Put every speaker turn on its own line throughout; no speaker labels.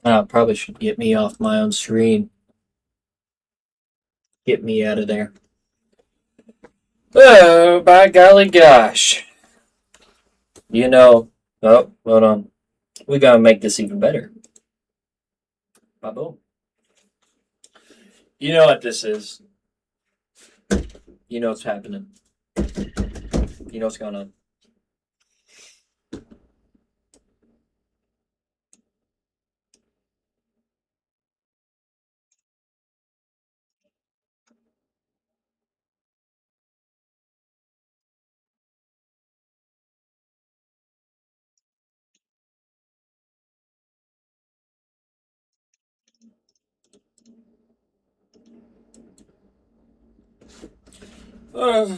Probably should get me off my own screen. Get me out of there. Oh, by golly gosh. You know, oh, hold on. We gotta make this even better. Boom. You know what this is. You know what's happening. You know what's going on. Uh,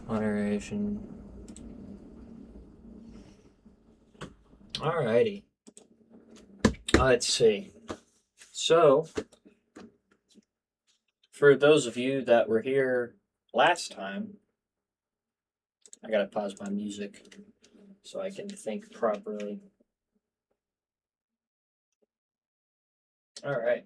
Moderation. Alrighty. Let's see. So, for those of you that were here last time, I gotta pause my music so I can think properly. All right.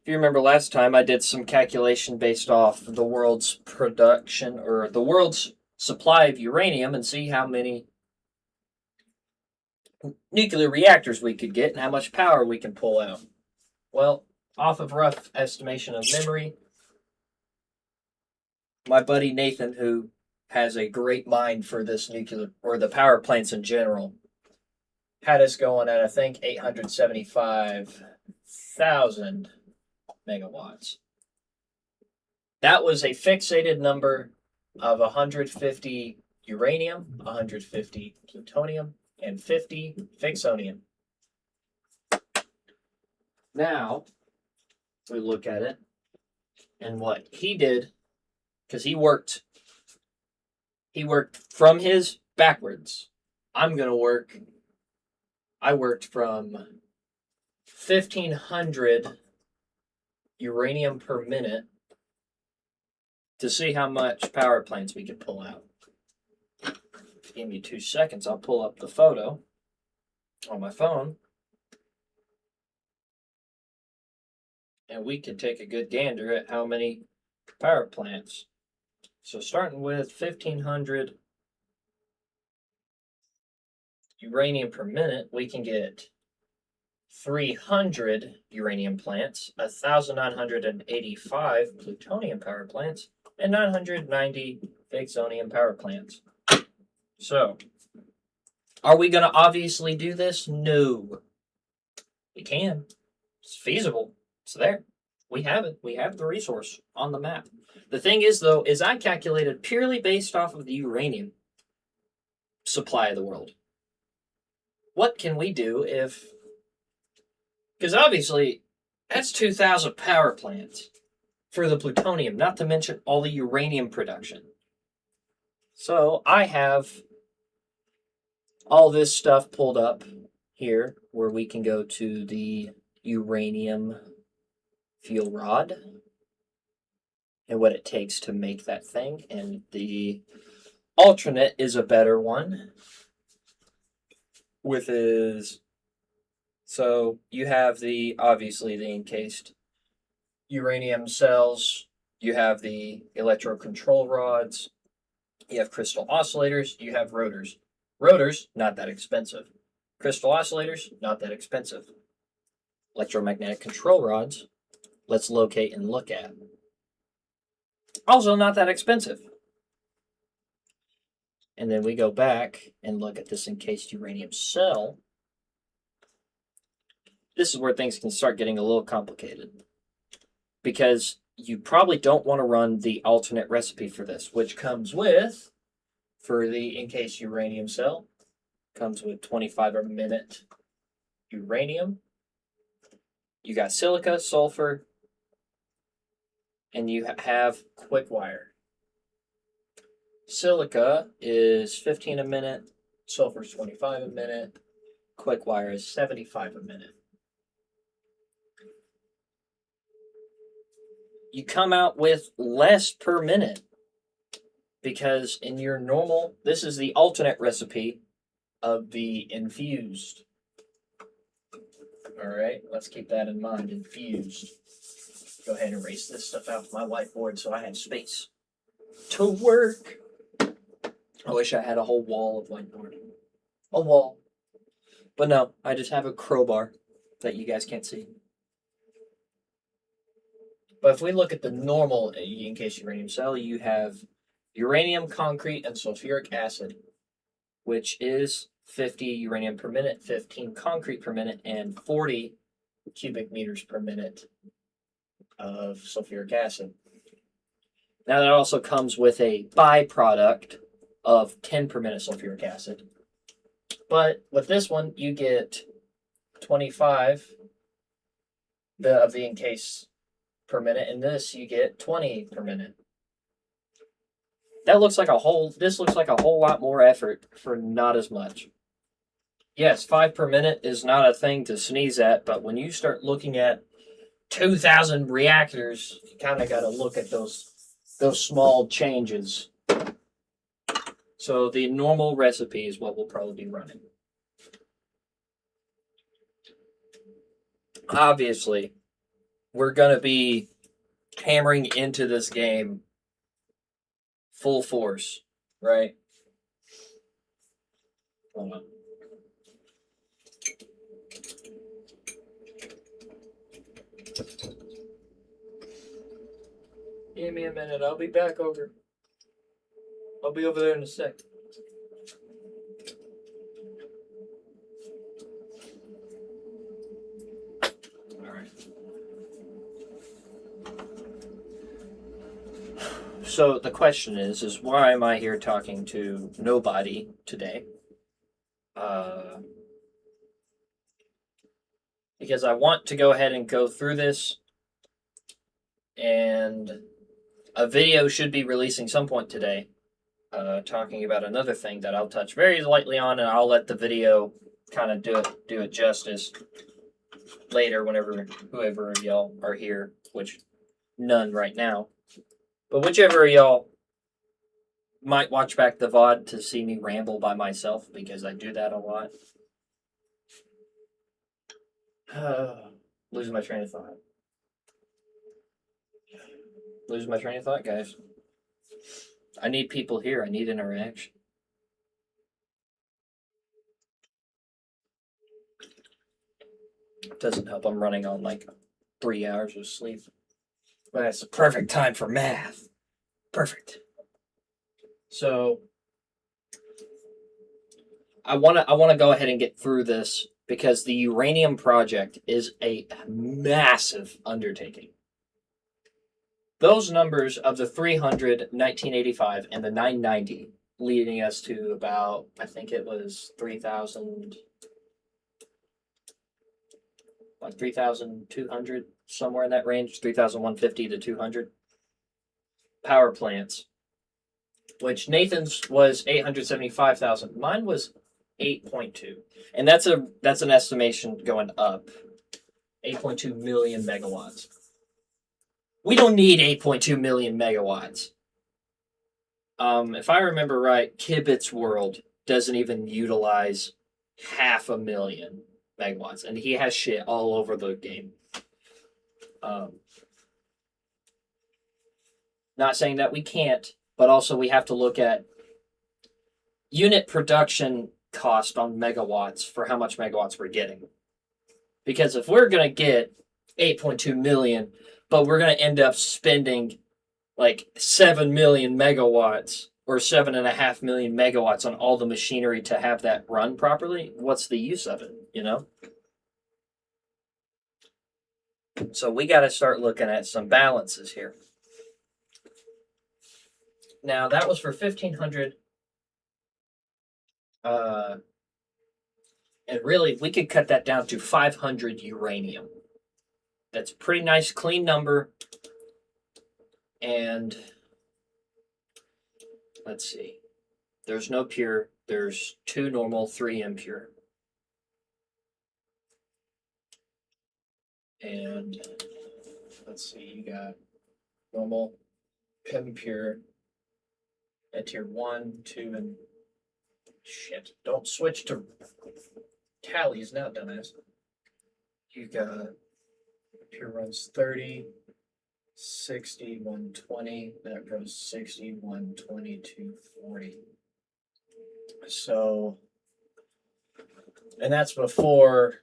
If you remember last time, I did some calculation based off the world's production or the world's supply of uranium and see how many nuclear reactors we could get and how much power we can pull out. Well, off of rough estimation of memory, my buddy Nathan, who has a great mind for this nuclear or the power plants in general, had us going at I think 875,000 megawatts. That was a fixated number of 150 uranium, 150 plutonium, and 50 fixonium. Now, we look at it, and what he did, because he worked from his backwards. I worked from 1,500 uranium per minute to see how much power plants we could pull out. Give me 2 seconds. I'll pull up the photo on my phone. And we can take a good gander at how many power plants. So starting with 1,500 uranium per minute, we can get 300 uranium plants, 1,985 plutonium power plants, and 990 fixonium power plants. So, are we going to obviously do this? No. We can. It's feasible. It's there. We have it. We have the resource on the map. The thing is, though, is I calculated purely based off of the uranium supply of the world. What can we do if... Because obviously, that's 2,000 power plants for the plutonium, not to mention all the uranium production. So I have all this stuff pulled up here where we can go to the uranium fuel rod and what it takes to make that thing. And the alternate is a better one with his... So you have obviously the encased uranium cells, you have the electro control rods, you have crystal oscillators, you have rotors. Rotors, not that expensive. Crystal oscillators, not that expensive. Electromagnetic control rods, let's locate and look at. Also not that expensive. And then we go back and look at this encased uranium cell. This is where things can start getting a little complicated. Because you probably don't want to run the alternate recipe for this, which comes with, for the encased uranium cell, comes with 25 a minute uranium. You got silica, sulfur, and you have quick wire. Silica is 15 a minute, sulfur is 25 a minute, quick wire is 75 a minute. You come out with less per minute because in your normal, this is the alternate recipe of the infused. All right, let's keep that in mind. Infused. Go ahead and erase this stuff out of my whiteboard so I have space to work. I wish I had a whole wall of whiteboard. A wall. But no, I just have a crowbar that you guys can't see. But if we look at the normal encased uranium cell, you have uranium, concrete, and sulfuric acid, which is 50 uranium per minute, 15 concrete per minute, and 40 cubic meters per minute of sulfuric acid. Now that also comes with a byproduct of 10 per minute sulfuric acid. But with this one, you get 25 of the encase per minute, and this you get 20 per minute. This looks like a whole lot more effort for not as much. Yes, 5 per minute is not a thing to sneeze at, but when you start looking at 2,000 reactors, you kind of got to look at those small changes. So the normal recipe is what we'll probably be running. Obviously, we're going to be hammering into this game full force, right? Hold on. Give me a minute. I'll be back over. I'll be over there in a sec. All right. So the question is why am I here talking to nobody today? Because I want to go ahead and go through this, and a video should be releasing some point today, talking about another thing that I'll touch very lightly on, and I'll let the video kind of do it justice later whenever whoever of y'all are here, which none right now. But whichever of y'all might watch back the VOD to see me ramble by myself, because I do that a lot. Losing my train of thought. Losing my train of thought, guys. I need people here. I need interaction. It doesn't help. I'm running on like 3 hours of sleep. But it's the perfect time for math. Perfect. So I want to go ahead and get through this because the uranium project is a massive undertaking. Those numbers of the 300, 1985, and the 990 leading us to about, I think it was 3,000, like 3,200, somewhere in that range, 3,150 to 200 power plants, which Nathan's was 875,000. Mine was 8.2, and that's an estimation going up. 8.2 million megawatts. We don't need 8.2 million megawatts. If I remember right, Kibit's World doesn't even utilize 500,000 megawatts, and he has shit all over the game. Not saying that we can't, but also we have to look at unit production cost on megawatts for how much megawatts we're getting. Because if we're going to get 8.2 million, but we're going to end up spending like 7 million megawatts or 7.5 million megawatts on all the machinery to have that run properly, what's the use of it, you know? So we got to start looking at some balances here. Now, that was for 1,500. And really, we could cut that down to 500 uranium. That's a pretty nice, clean number. And let's see. There's no pure. There's 2 normal, 3 impure. And let's see. You got normal, impure at tier 1, 2, and Shit. Don't switch to tallies now, dumbass. You got here runs 30, 60, 120. That goes 60, 120, 240. So, and that's before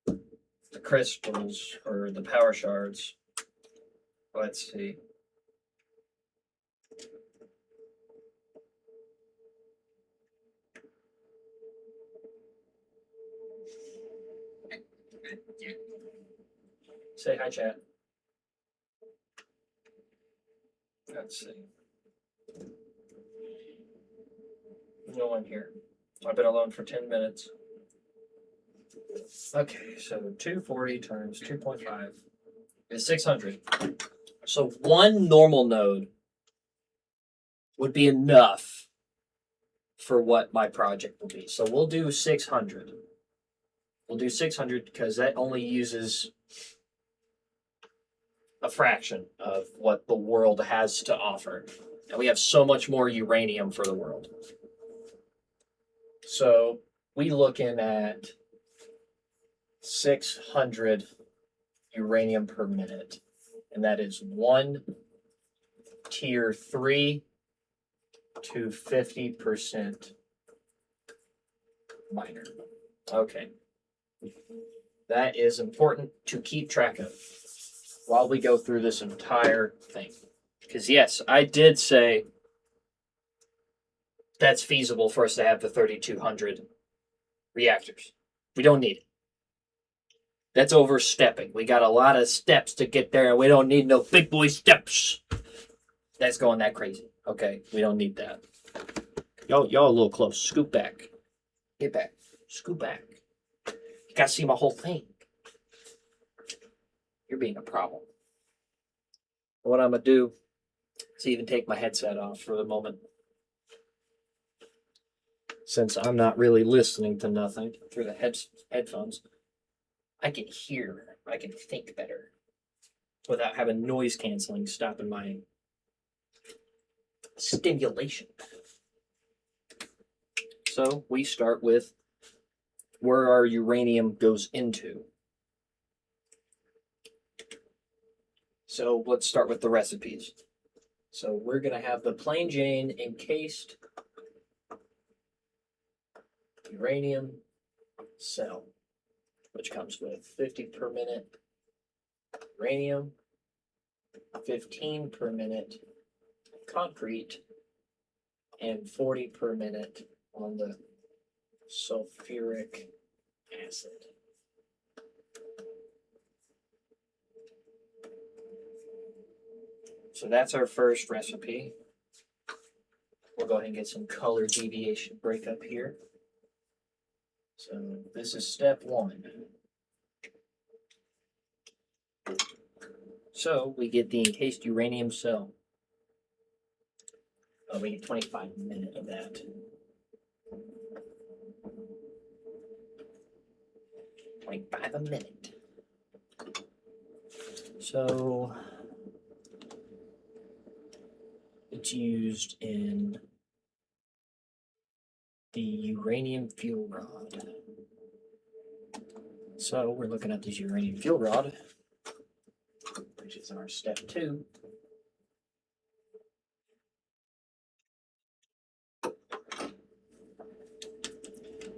the crystals or the power shards. Let's see. Say hi, chat. Let's see. No one here. I've been alone for 10 minutes. Okay, so 240 times 2.5 is 600. So one normal node would be enough for what my project will be. So we'll do 600. We'll do 600 because that only uses a fraction of what the world has to offer. And we have so much more uranium for the world. So we looking at 600 uranium per minute. And that is one tier 3 to 50% miner. Okay. That is important to keep track of while we go through this entire thing. Because yes, I did say that's feasible for us to have the 3,200 reactors. We don't need it. That's overstepping. We got a lot of steps to get there, and we don't need no big boy steps. That's going that crazy. Okay, we don't need that. Y'all a little close. Scoot back. Get back. Scoot back. You gotta see my whole thing. You're being a problem. What I'm gonna do is even take my headset off for the moment. Since I'm not really listening to nothing through the headphones, I can hear, I can think better without having noise canceling stopping my stimulation. So we start with where our uranium goes into. So let's start with the recipes. So we're going to have the plain Jane encased uranium cell, which comes with 50 per minute uranium, 15 per minute concrete, and 40 per minute on the sulfuric acid. So that's our first recipe. We'll go ahead and get some color deviation breakup here. So this is step 1. So we get the encased uranium cell. Oh, we get 25 minutes of that. 25 a minute. So it's used in the uranium fuel rod. So we're looking at this uranium fuel rod, which is our step 2.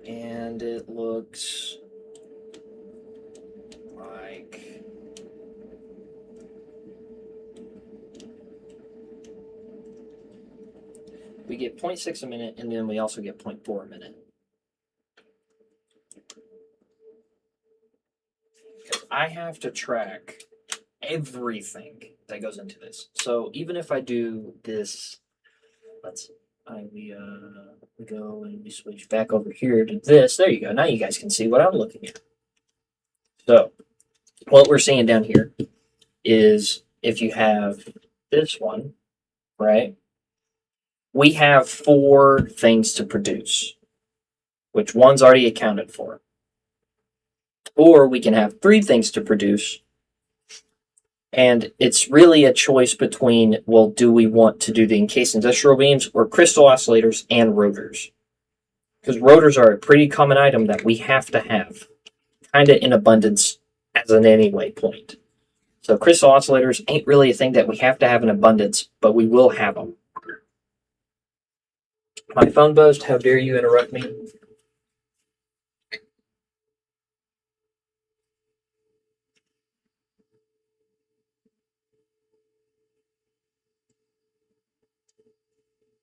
And it looks like we get 0.6 a minute, and then we also get 0.4 a minute. Because I have to track everything that goes into this. So even if I do this, we go and we switch back over here to this. There you go. Now you guys can see what I'm looking at. So what we're seeing down here is if you have this one, right? We have 4 things to produce, which one's already accounted for. Or we can have 3 things to produce. And it's really a choice between, well, do we want to do the encased industrial beams or crystal oscillators and rotors? Because rotors are a pretty common item that we have to have, kind of in abundance as an anyway point. So crystal oscillators ain't really a thing that we have to have in abundance, but we will have them. My phone buzzed. How dare you interrupt me?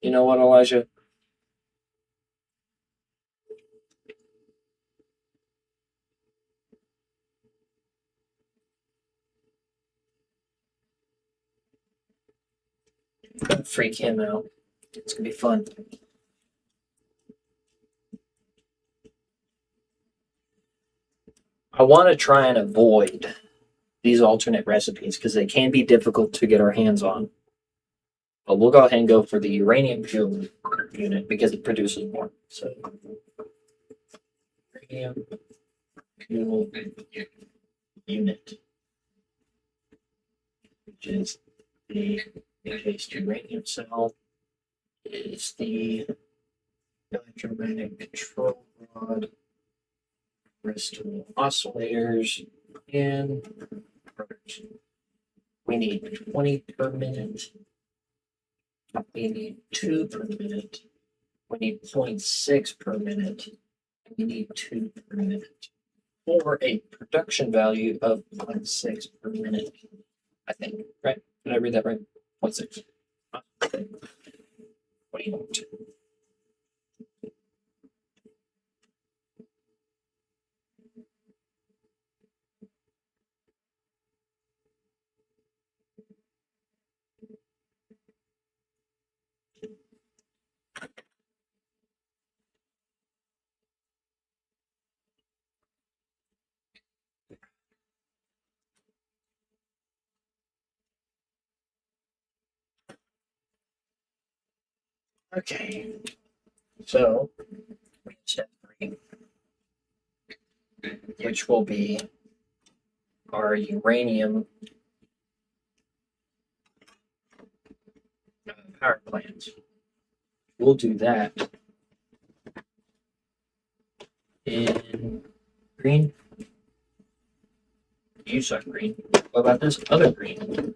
You know what, Elijah? I'm gonna freak him out. It's gonna be fun. I want to try and avoid these alternate recipes because they can be difficult to get our hands on. But we'll go ahead and go for the uranium fuel unit because it produces more. So, uranium fuel unit, which is the encased uranium cell, is the electromagnetic control rod, crystal oscillators, and rotors. We need 20 per minute. We need 2 per minute. We need 0.6 per minute. And we need 2 per minute. For a production value of 0.6 per minute. I think, right? Did I read that right? 0.6. Okay. What do you want? Okay. So, step 3, which will be our uranium power plants. We'll do that in green. You suck green. What about this other green?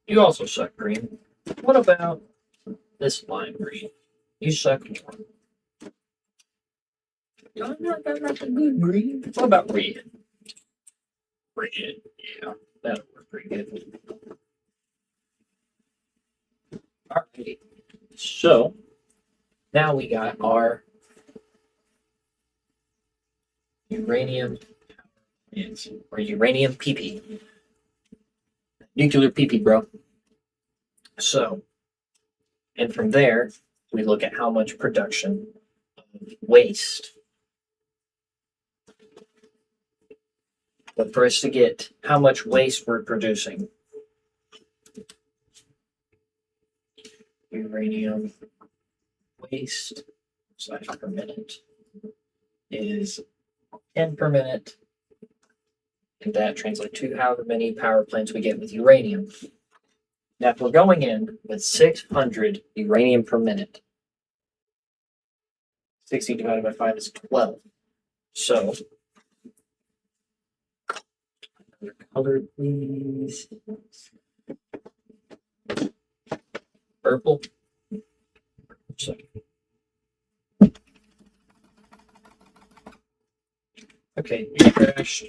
You also suck green. What about this lime green? You suck more. I'm not a good green. What about red? Red, yeah, that'll work pretty good. Alrighty. So now we got our uranium plants, or uranium PP. Nuclear PP, bro. So, and from there, we look at how much production of waste. But for us to get how much waste we're producing, uranium waste slash per minute is 10 per minute. And that translates to however many power plants we get with uranium. Now, if we're going in with 600 uranium per minute, 60 divided by 5 is 12. So, another color, please. Purple. Okay, trash.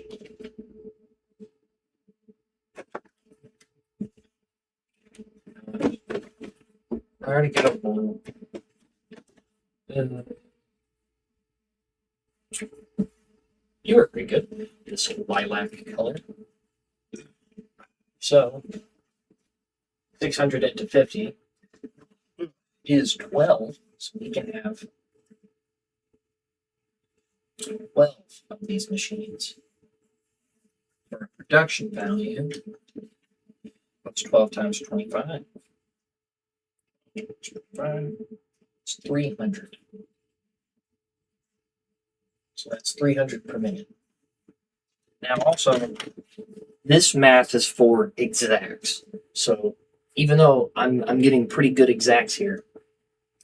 I already got a blue. You were pretty good. This lilac color. So, 600 into 50 is 12. So we can have 12 of these machines. For a production value, what's 12 times 25? 25. It's 300. So that's 300 per minute. Now also, this math is for exacts. So even though I'm getting pretty good exacts here,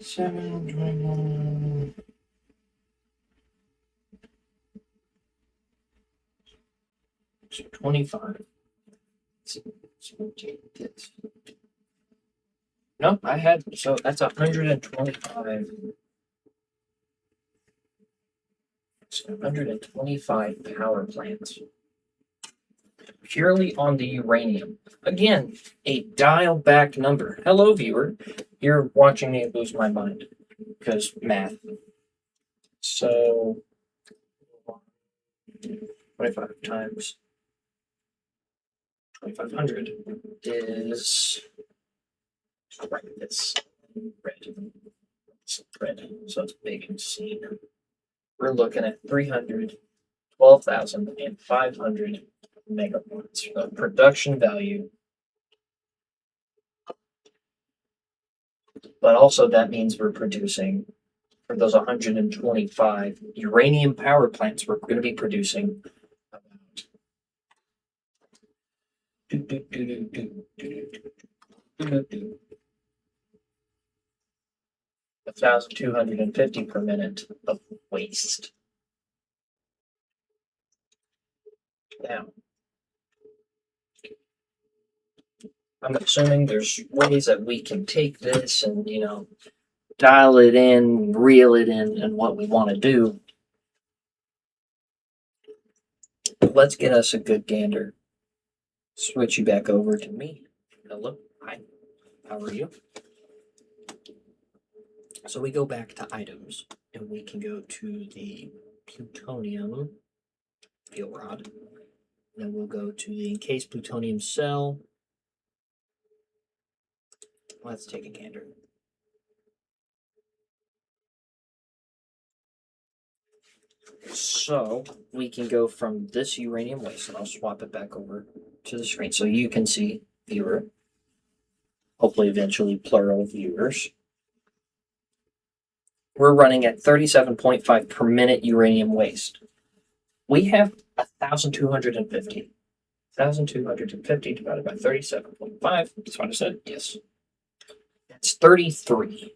7, 25. No, I had, so that's 125. 125 power plants purely on the uranium. Again, a dial back number. Hello, viewer. You're watching me lose my mind because math. So 25 times 2500 is right. It's red. It's red. So it's big and seen. We're looking at 312,500 megawatts of production value. But also that means we're producing, for those 125 uranium power plants, we're going to be producing about 1,250 per minute of waste. Now, I'm assuming there's ways that we can take this and, dial it in, reel it in, and what we want to do. Let's get us a good gander. Switch you back over to me. Hello. Hi. How are you? So we go back to items, and we can go to the plutonium fuel rod. Then we'll go to the encased plutonium cell. Let's take a gander. So we can go from this uranium waste, and I'll swap it back over to the screen so you can see, viewer, hopefully eventually plural viewers. We're running at 37.5 per minute uranium waste. We have 1,250. 1,250 divided by 37.5. That's what I said. Yes. That's 33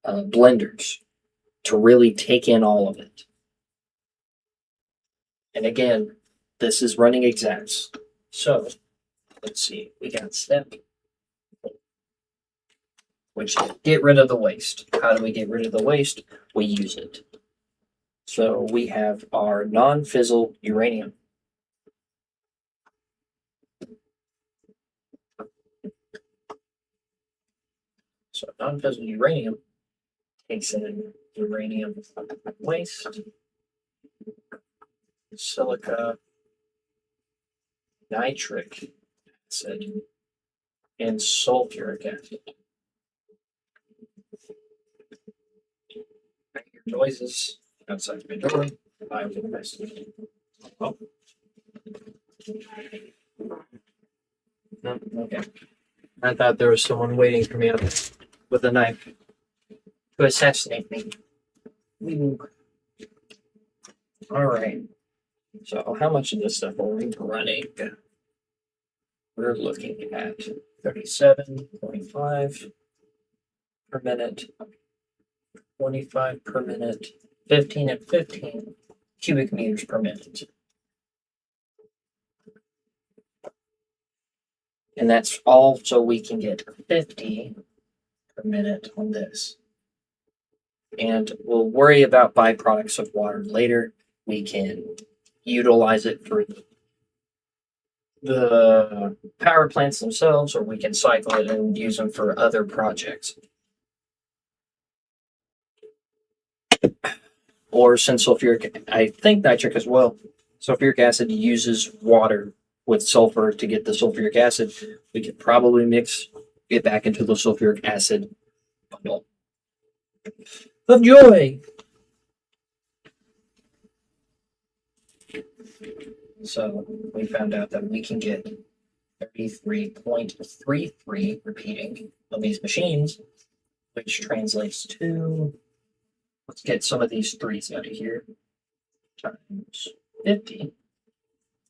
blenders to really take in all of it. And again, this is running exacts. So let's see. We got step, which is get rid of the waste. How do we get rid of the waste? We use it. So we have our non-fissile uranium. So non-fissile uranium takes in uranium waste, silica, nitric acid, and sulfuric acid. I hear noises outside my door. I will investigate. Oh. No, okay. I thought there was someone waiting for me up with a knife to assassinate me. All right. So how much of this stuff are we running? We're looking at 37.5 per minute, 25 per minute, 15 and 15 cubic meters per minute. And that's all so we can get 50 per minute on this. And we'll worry about byproducts of water later. We can utilize it for the power plants themselves, or we can cycle it and use them for other projects. Or since sulfuric, I think nitric as well, sulfuric acid uses water with sulfur to get the sulfuric acid. We could probably mix it back into the sulfuric acid bundle of joy. So we found out that we can get 33.33 repeating on these machines, which translates to, let's get some of these threes out of here, times 50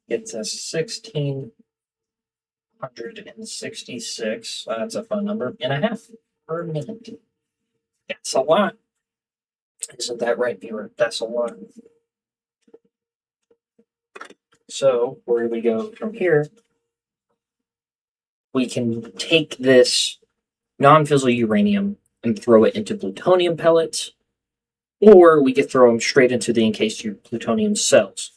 gets us 1,666. That's a fun number and a half per minute. That's a lot. Isn't that right, viewer? That's a lot. So where do we go from here? We can take this non-fissile uranium and throw it into plutonium pellets, or we could throw them straight into the encased plutonium cells.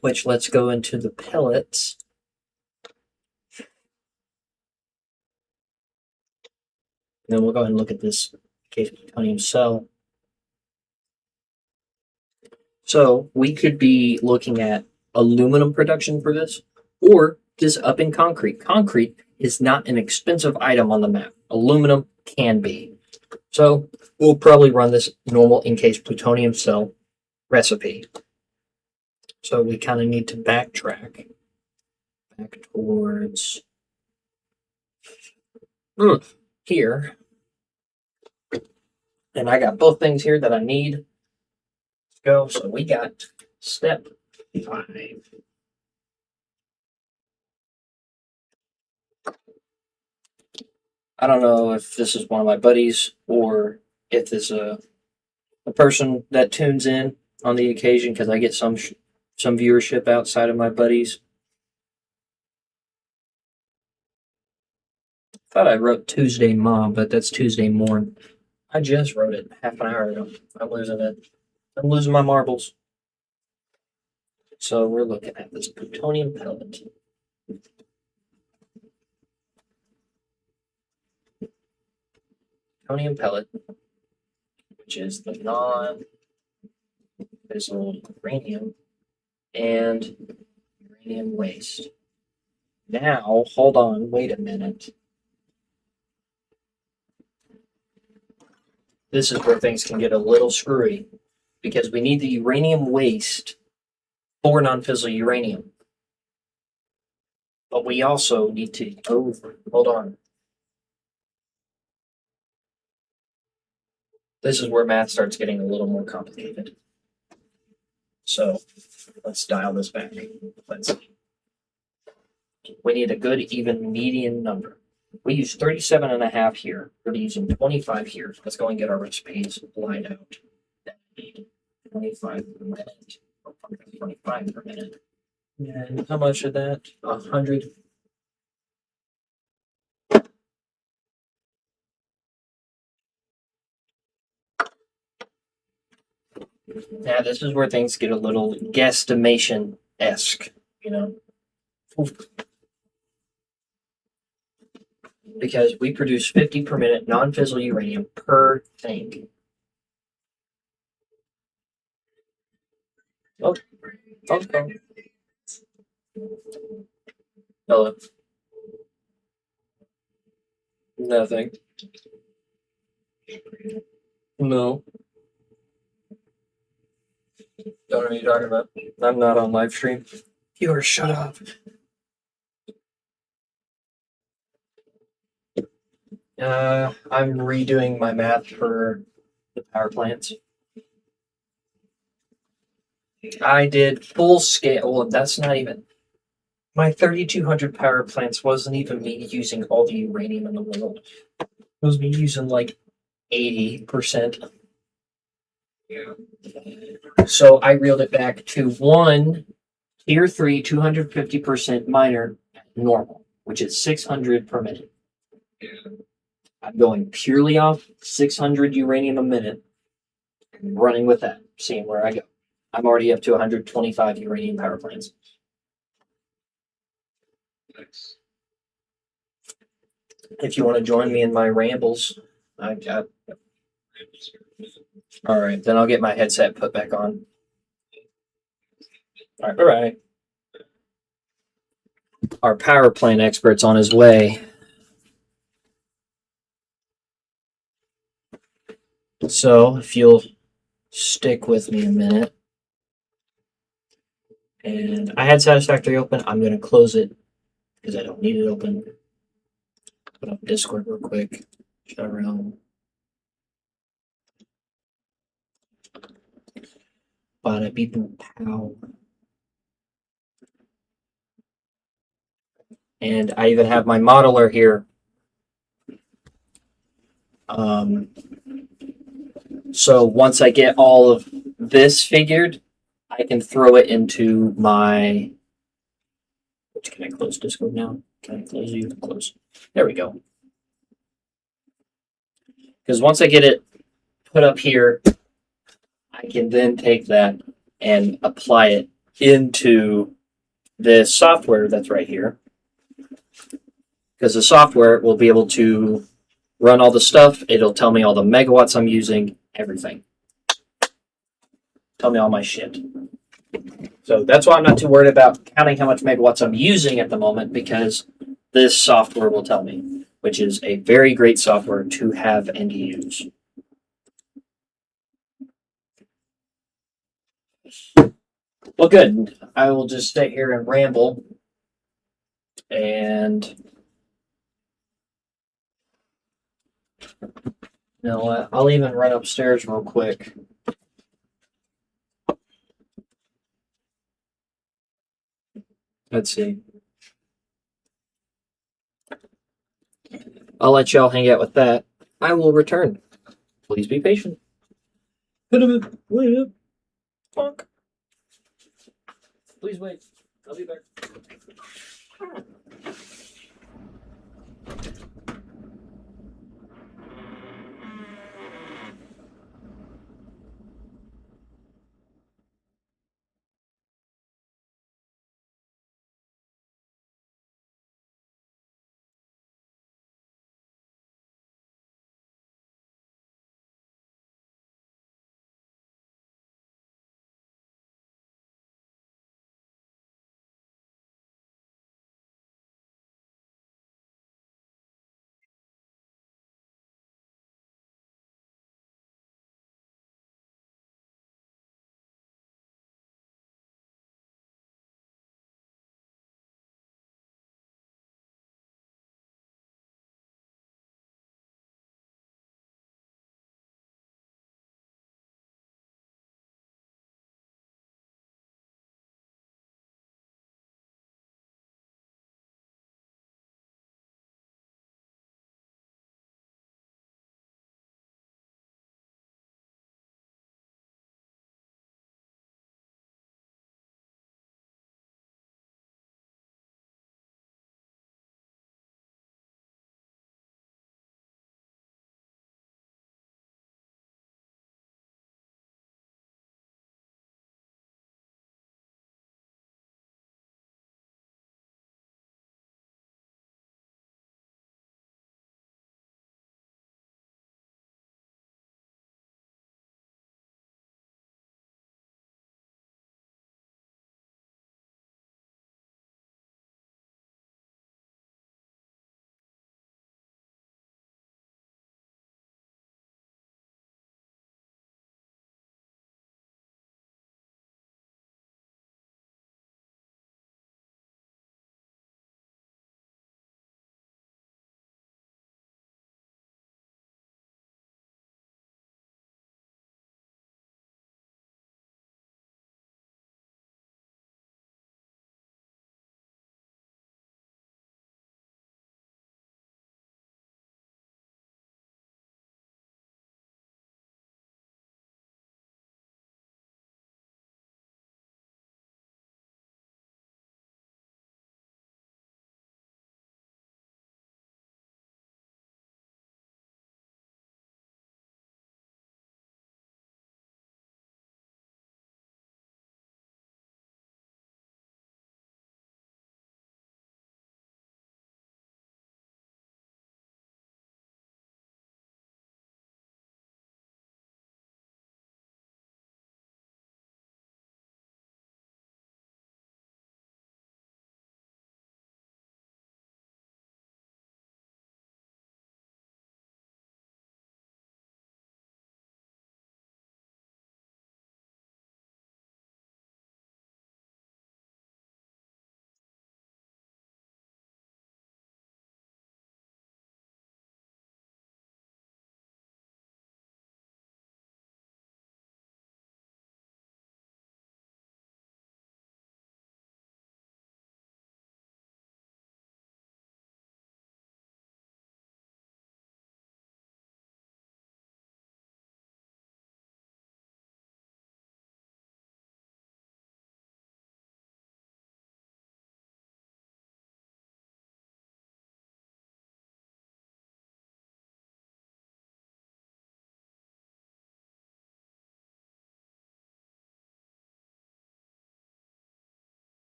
Which, let's go into the pellets. And then we'll go ahead and look at this encased plutonium cell. So we could be looking at aluminum production for this, or just up in concrete. Concrete is not an expensive item on the map. Aluminum can be. So we'll probably run this normal encased plutonium cell recipe. So we kind of need to backtrack back towards here. And I got both things here that I need. Let's go. So we got step 5. I don't know if this is one of my buddies or if this is a person that tunes in on the occasion, because I get some viewership outside of my buddies. Thought I wrote Tuesday Morn, but that's Tuesday Morn. I just wrote it half an hour ago. I'm losing it. I'm losing my marbles. So we're looking at this plutonium pellet. Plutonium pellet, which is the non-fissile uranium and uranium waste. Now, hold on, wait a minute. this is where things can get a little screwy because we need the uranium waste for non-fissile uranium. But we also need to, hold on. This is where math starts getting a little more complicated. So let's dial this back. Let's see. We need a good even median number. We use 37.5 here. We're using 25 here. Let's go and get our recipes lined out. 25 per minute. 25 per minute. And how much of that? 100. Now this is where things get a little guesstimation-esque, you know? Because we produce 50 per minute non-fissile uranium per thing. Oh, okay. Hello. Nothing. No. Don't know what you're talking about. I'm not on live stream. You are shut up. I'm redoing my math for the power plants. I did full scale. Well, that's not even. My 3,200 power plants wasn't even me using all the uranium in the world. It was me using like 80%. Yeah. So I reeled it back to one tier 3 250% minor normal, which is 600 per minute. I'm going purely off 600 uranium a minute, running with that, seeing where I go. I'm already up to 125 uranium power plants. Nice. If you want to join me in my rambles, I got. All right, then I'll get my headset put back on. All right, bye-bye. Our power plant expert's on his way. So if you'll stick with me a minute. And I had Satisfactory open. I'm going to close it because I don't need it open. Put up Discord real quick. Shut around. Bada beep and pow. And I even have my modeler here. So once I get all of this figured, I can throw it into my. Can I close Discord now? Can I close you? Close. There we go. Because once I get it put up here, I can then take that and apply it into this software that's right here. Because the software will be able to run all the stuff. It'll tell me all the megawatts I'm using, everything. Tell me all my shit. So that's why I'm not too worried about counting how much megawatts I'm using at the moment, because this software will tell me, which is a very great software to have and use. Well, good. I will just stay here and ramble. And you know what? I'll even run upstairs real quick. Let's see. I'll let y'all hang out with that. I will return. Please be patient. Please wait. I'll be back.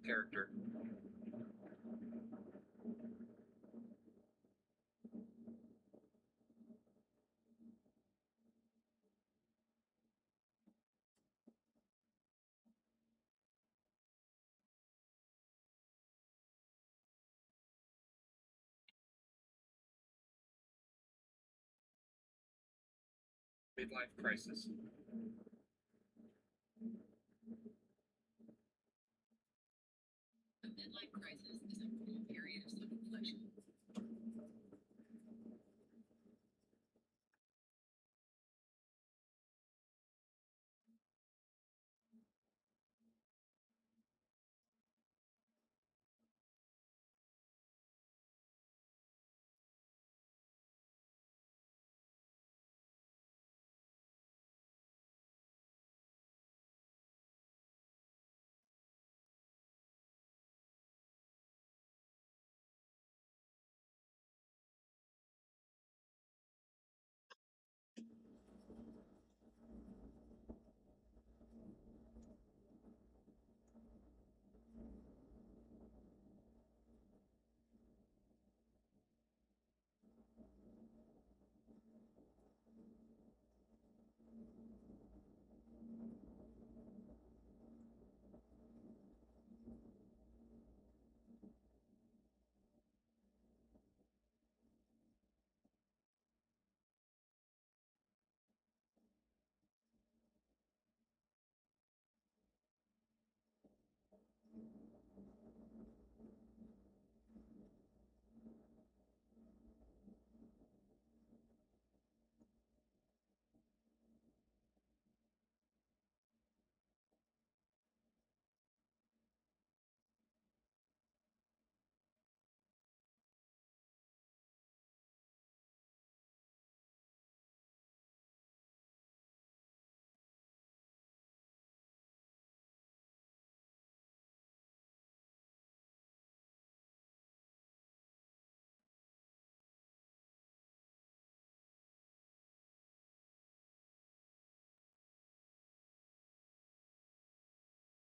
character. Midlife crisis.
A midlife crisis is a full period of self-reflection.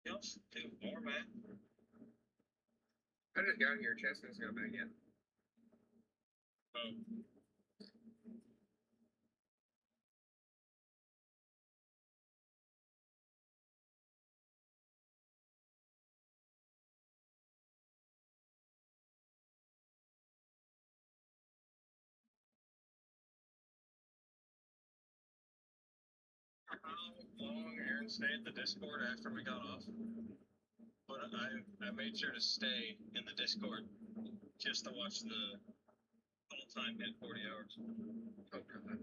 Else? 2 more, man. I just got here, Chestnut's got back in. Oh. How long Aaron stayed in the Discord after we got off? But I made sure to stay in the Discord just to watch the whole time hit 40 hours. Oh, God.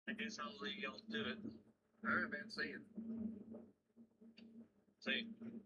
I guess I'll let y'all do it. All right, man. See you. See you.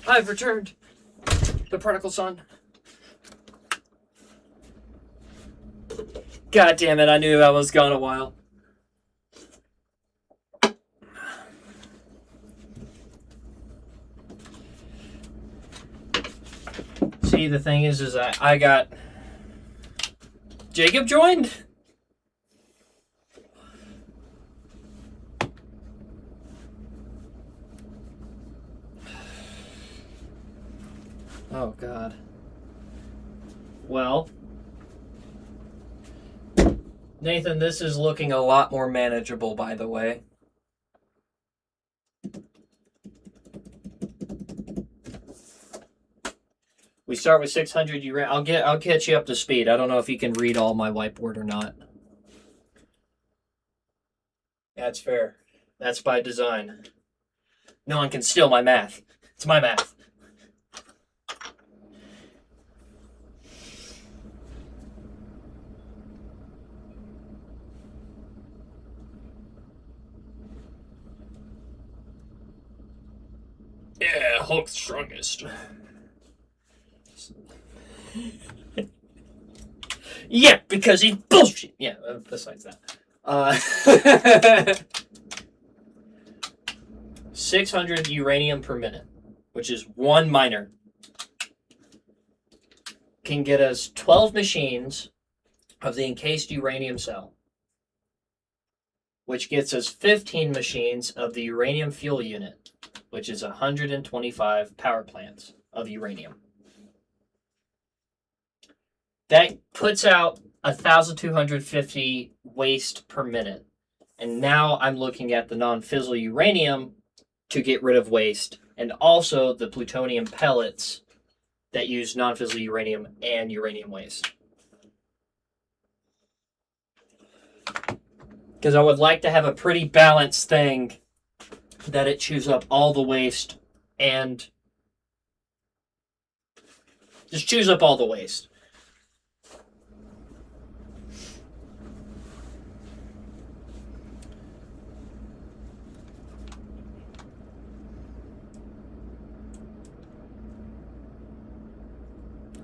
I've returned. The prodigal son. God damn it, I knew I was gone a while. See, the thing is I got... Jacob joined? Oh, God. Well... Nathan, this is looking a lot more manageable, by the way. We start with 600 uranium. I'll catch you up to speed. I don't know if you can read all my whiteboard or not. That's fair. That's by design. No one can steal my math. It's my math. Yeah, Hulk's strongest. Yeah, because he's bullshit. Yeah, besides that. 600 uranium per minute, which is one miner, can get us 12 machines of the encased uranium cell, which gets us 15 machines of the uranium fuel unit, which is 125 power plants of uranium. That puts out 1,250 waste per minute. And now I'm looking at the non-fissile uranium to get rid of waste, and also the plutonium pellets that use non-fissile uranium and uranium waste. Because I would like to have a pretty balanced thing that it chews up all the waste and just chews up all the waste.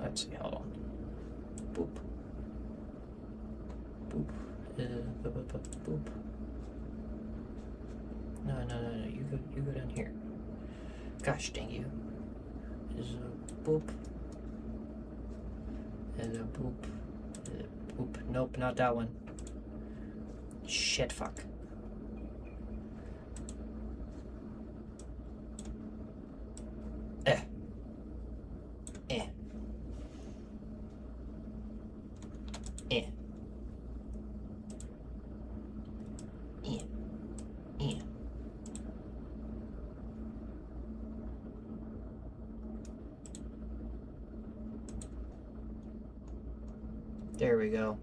Let's see, hold on. Boop. Boop. Boop. No. You go down here. Gosh dang you. There's a boop. And a boop. Boop. Nope, not that one. Shit, fuck. Eh. Eh. Eh. Eh. Eh. There we go.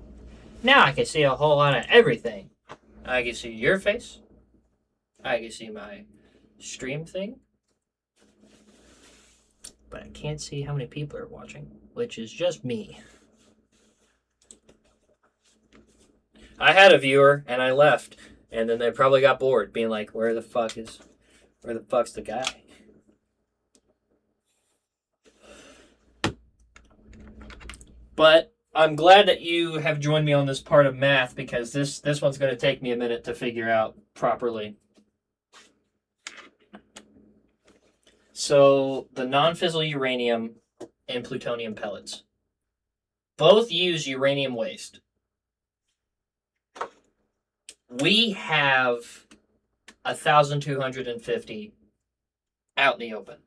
Now I can see a whole lot of everything. I can see your face. I can see my stream thing. But I can't see how many people are watching, which is just me. I had a viewer and I left, and then they probably got bored, being like, where the fuck's the guy? But I'm glad that you have joined me on this part of math, because this one's going to take me a minute to figure out properly. So the non-fissile uranium and plutonium pellets both use uranium waste. We have 1,250 out in the open.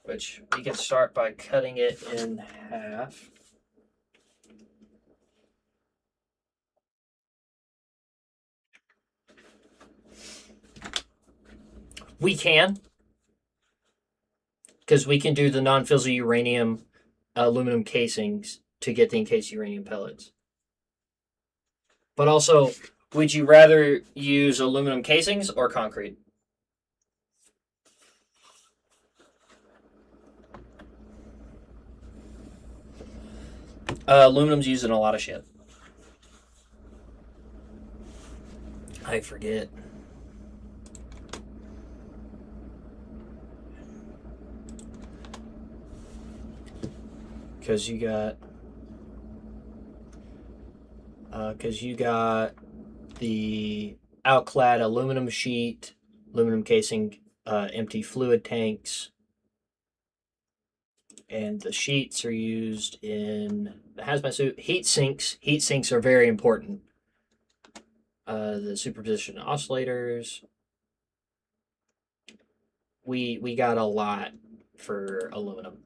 Which we can start by cutting it in half. We can, because we can do the non-fissile uranium aluminum casings to get the encased uranium pellets. But also, would you rather use aluminum casings or concrete? Aluminum's used in a lot of shit. I forget. Because you got the outclad aluminum sheet, aluminum casing, empty fluid tanks, and the sheets are used in the hazmat suit. Heat sinks. Heat sinks are very important. The superposition oscillators. We got a lot for aluminum.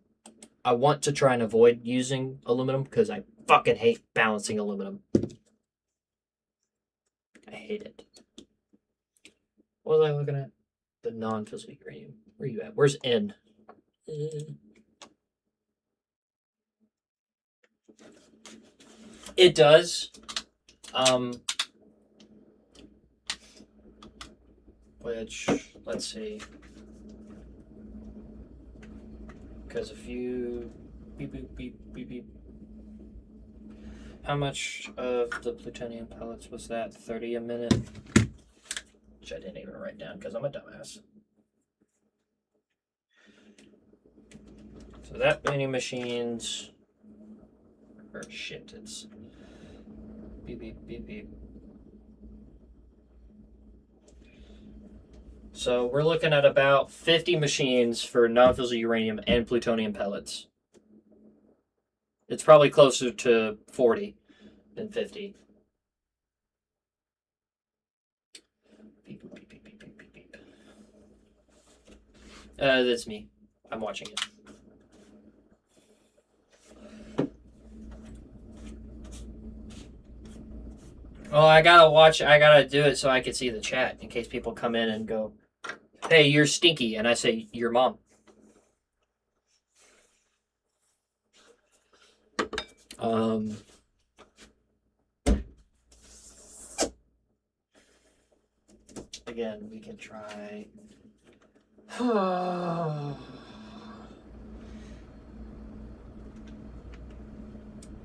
I want to try and avoid using aluminum because I fucking hate balancing aluminum. I hate it. What was I looking at? The non-fissile uranium. Where are you at? Where's N? It does. Which, let's see. Because if you beep beep beep beep beep. How much of the plutonium pellets was that? 30 a minute? Which I didn't even write down because I'm a dumbass. So that many machines. Or shit, it's beep beep beep beep. So we're looking at about 50 machines for non-fissile uranium and plutonium pellets. It's probably closer to 40 than 50. Beep, beep, beep, beep, beep, beep, beep. That's me. I'm watching it. Well, I gotta do it so I can see the chat in case people come in and go, "Hey, you're stinky," and I say, "Your mom." Again, we can try.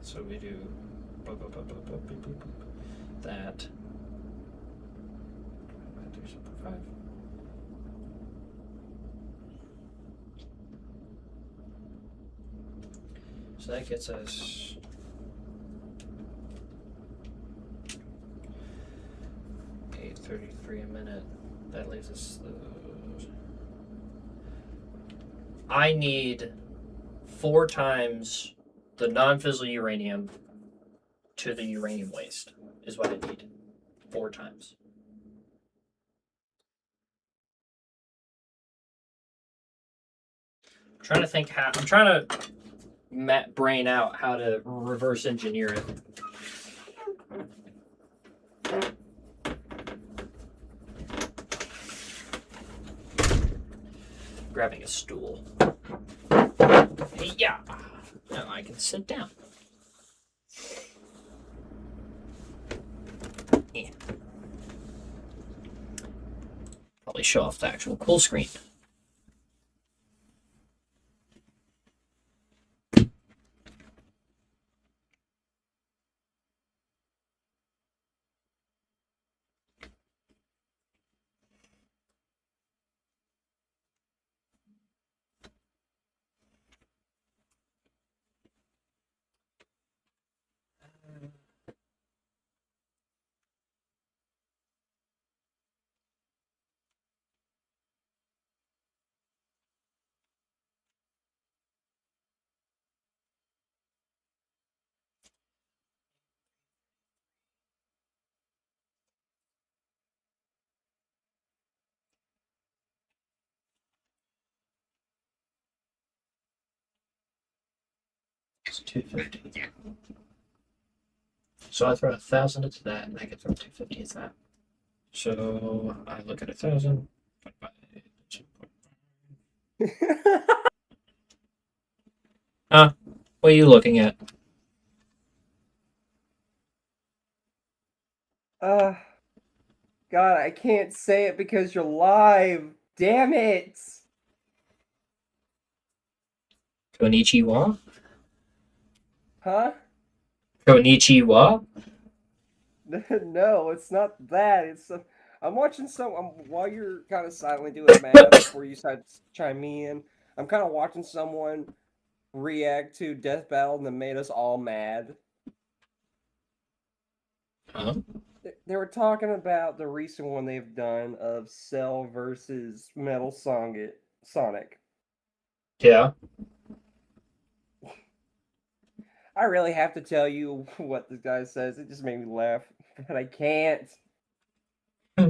So we do that. So that gets us $8.33 a minute. That leaves us I need 4 times the non-fissile uranium to the uranium waste is what I need. 4 times. I'm trying to think how. I'm trying to brain out how to reverse engineer it. Grabbing a stool. Yeah. Now I can sit down. Yeah. Probably show off the actual cool screen. It's 250. So I throw 1,000 into that, and I can throw 250 into that. So I look at 1,000. What are you looking at?
God, I can't say it because you're live. Damn it.
Konnichiwa?
Huh?
Konnichiwa?
No, it's not that. I'm watching while you're kind of silently doing math before you start to chime me in. I'm kind of watching someone react to Death Battle that made us all mad.
Huh?
They were talking about the recent one they've done of Cell versus Sonic.
Yeah.
I really have to tell you what this guy says. It just made me laugh, but I can't.
I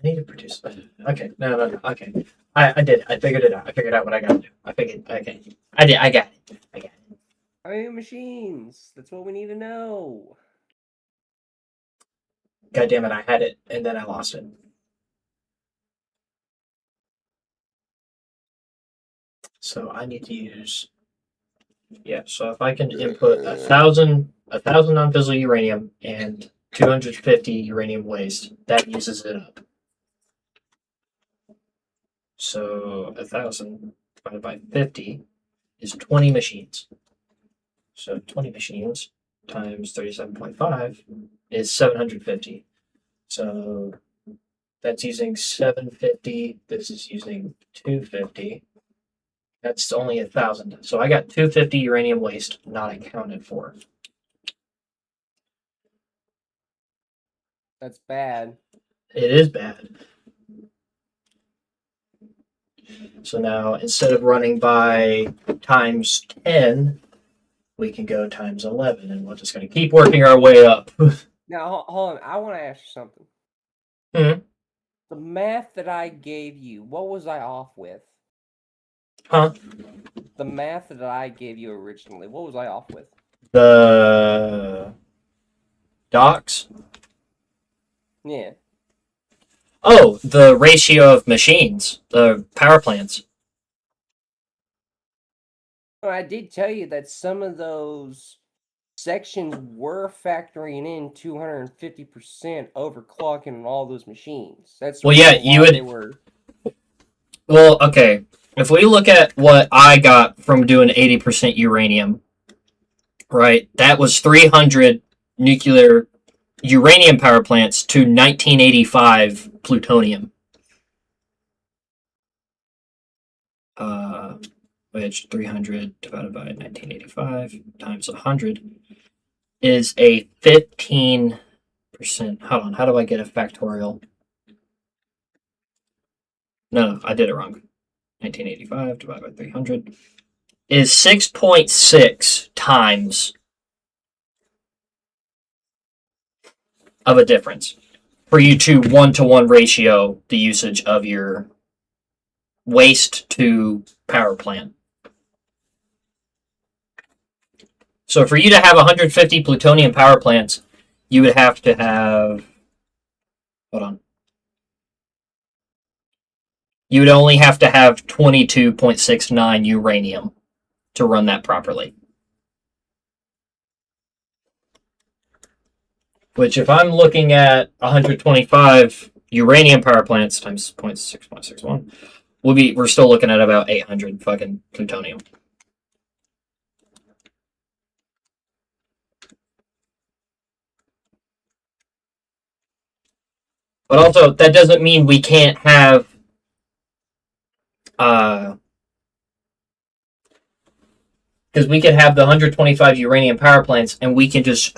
need to produce. Okay, no. Okay, I did. I figured it out. I figured out what I got to do. I figured. Okay, I did. I got it. I got it.
I mean, machines. That's what we need to know.
God damn it! I had it, and then I lost it. So I need to use. Yeah. So if I can input 1,000 non-fissile uranium and 250 uranium waste, that uses it up. So 1,000 divided by 50 is 20 machines. So 20 machines times 37.5 is 750. So that's using 750. This is using 250. That's only 1,000. So I got 250 uranium waste not accounted for.
That's bad.
It is bad. So now instead of running by times 10, we can go times 11, and we're just going to keep working our way up.
Now, hold on. I want to ask you something.
Hmm.
The math that I gave you, what was I off with?
Huh?
The math that I gave you originally, what was I off with?
The docks.
Yeah.
Oh, the ratio of machines, the power plants.
Well, I did tell you that some of those sections were factoring in 250% overclocking on all those machines. That's the
Well, yeah,
reason
you
why
would.
they were.
Well, okay. If we look at what I got from doing 80% uranium, right, that was 300 nuclear uranium power plants to 1985 plutonium. Uh, which 300 divided by 1985 times 100 is a 15%. Hold on, how do I get a factorial? No, I did it wrong. 1985 divided by 300 is 6.6 times of a difference for you to 1-to-1 ratio the usage of your waste to power plant. So for you to have 150 plutonium power plants, you would have to have. Hold on. You would only have to have 22.69 uranium to run that properly. Which, if I'm looking at 125 uranium power plants times 0.6.61, we're still looking at about 800 fucking plutonium. But also, that doesn't mean we can't have because we can have the 125 uranium power plants and we can just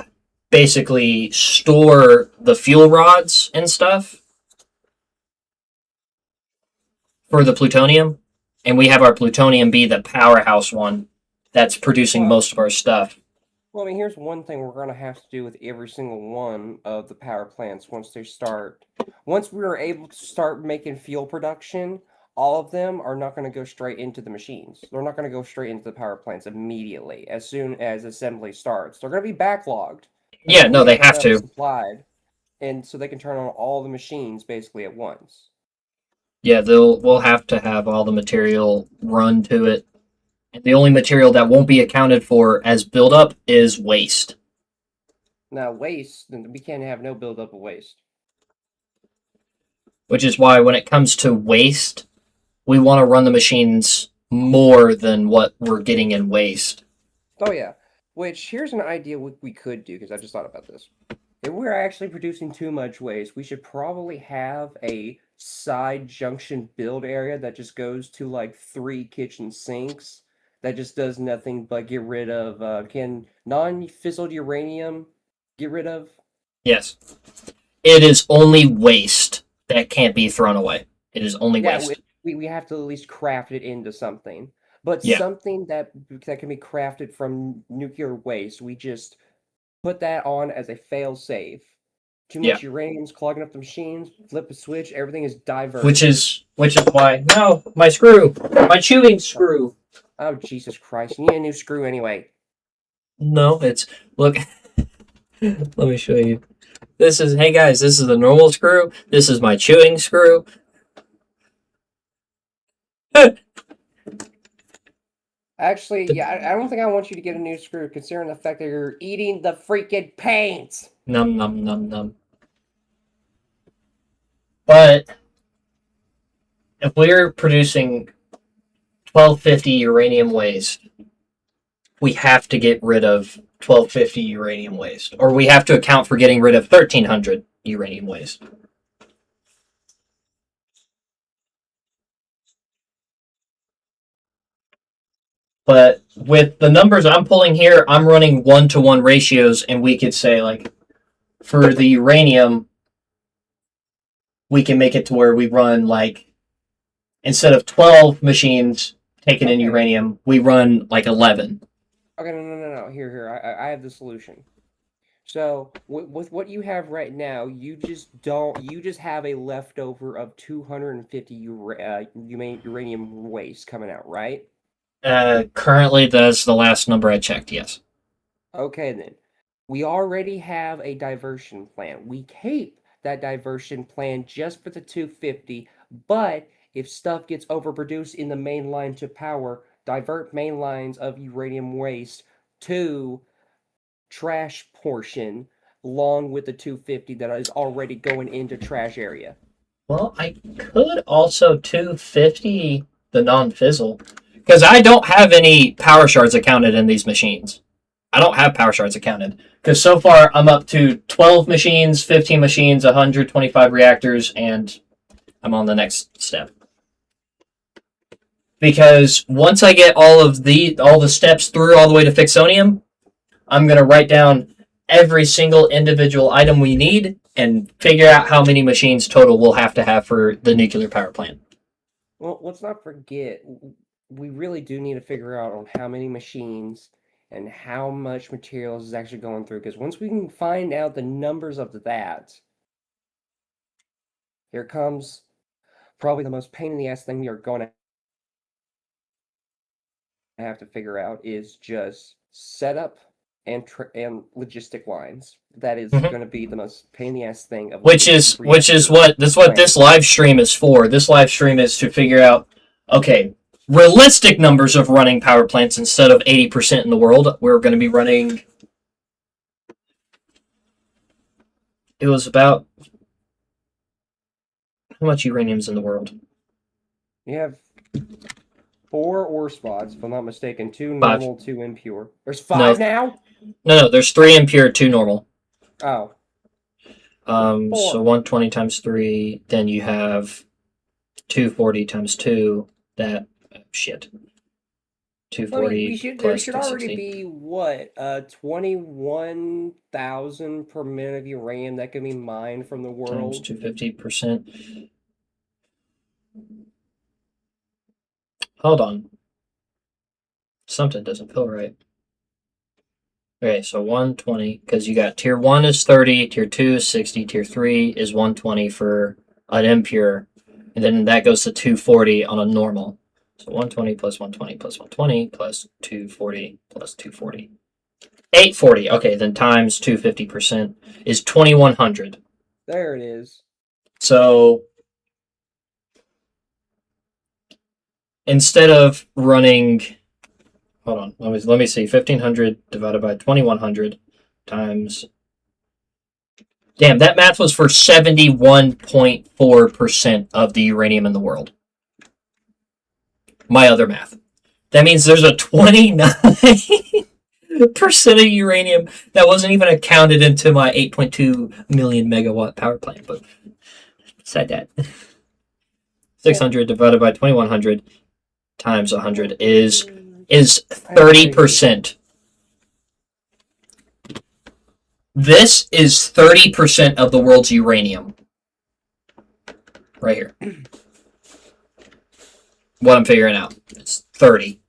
basically store the fuel rods and stuff for the plutonium, and we have our plutonium be the powerhouse one that's producing most of our stuff.
Well, I mean, here's one thing we're going to have to do with every single one of the power plants once they start. Once we are able to start making fuel production, all of them are not going to go straight into the machines. They're not going to go straight into the power plants immediately as soon as assembly starts. They're going to be backlogged
Yeah,
until
no,
we
they
have
have
enough
to.
supplied, and so they can turn on all the machines basically at once.
Yeah, we'll have to have all the material run to it. And the only material that won't be accounted for as buildup is waste.
Now, waste, we can't have no buildup of waste.
Which is why when it comes to waste, we want to run the machines more than what we're getting in waste.
Oh yeah. Which here's an idea we could do because I just thought about this. If we're actually producing too much waste, we should probably have a side junction build area that just goes to like 3 kitchen sinks that just does nothing but get rid of can non-fizzled uranium get rid of?
Yes. It is only waste that can't be thrown away. It is only
Yeah,
waste.
we have to at least craft it into something. But
Yeah.
something that can be crafted from nuclear waste, we just put that on as a fail safe. Too much uranium's clogging up the machines, flip a switch, everything is diverted.
Which is why my screw. My chewing screw.
Oh Jesus Christ, you need a new screw anyway.
No, it's look let me show you. Hey guys, this is the normal screw. This is my chewing screw.
Actually, yeah, I don't think I want you to get a new screw, considering the fact that you're eating the freaking paint.
Num num num num. But if we're producing 1250 uranium waste, we have to get rid of 1250 uranium waste, or we have to account for getting rid of 1300 uranium waste. But with the numbers I'm pulling here, I'm running 1-to-1 ratios, and we could say, like, for the uranium, we can make it to where we run, like, instead of 12 machines taking in uranium, we run, like, 11.
Okay, no. Here. I have the solution. So with what you have right now, you just have a leftover of 250 uranium waste coming out, right?
Currently, that's the last number I checked, yes.
Okay, then. We already have a diversion plan. We keep that diversion plan just for the 250, but if stuff gets overproduced in the main line to power, divert main lines of uranium waste to trash portion along with the 250 that is already going into trash area.
Well, I could also 250 the non-fizzle, because I don't have any power shards accounted in these machines. I don't have power shards accounted, because so far I'm up to 12 machines, 15 machines, 125 reactors, and I'm on the next step. Because once I get all the steps through all the way to Fixonium, I'm going to write down every single individual item we need and figure out how many machines total we'll have to have for the nuclear power plant.
Well, let's not forget, we really do need to figure out on how many machines and how much materials is actually going through, because once we can find out the numbers of that, here comes probably the most pain in the ass thing we are going to have to figure out is just setup and logistic lines. That is going to be the most pain in the ass thing of
which is what this live stream is for. This live stream is to figure out, okay, realistic numbers of running power plants. Instead of 80% in the world, we're going to be running, it was about, how much uranium's in the world?
You have 4 ore spots, if I'm not mistaken. 2 normal, 2 impure. There's 5 now?
No, there's 3 impure, 2 normal.
Oh.
So 120 times 3, then you have 240 times 2, that, shit. 240
there should already be, what, 21,000 per minute of uranium that can be mined from the world?
Times 250%. Hold on. Something doesn't feel right. Okay, so 120, because you got tier 1 is 30, tier 2 is 60, tier 3 is 120 for an impure, and then that goes to 240 on a normal. So 120 plus 120 plus 120 plus 240 plus 240. 840, okay, then times 250% is 2,100.
There it is.
So instead of running, hold on, let me see, 1,500 divided by 2,100 times, damn, that math was for 71.4% of the uranium in the world. my other math. That means there's a 29% of uranium that wasn't even accounted into my 8.2 million megawatt power plant. But besides that, 600 divided by 2100 times 100 is 30%. This is 30% of the world's uranium. Right here. What I'm figuring out. It's 30.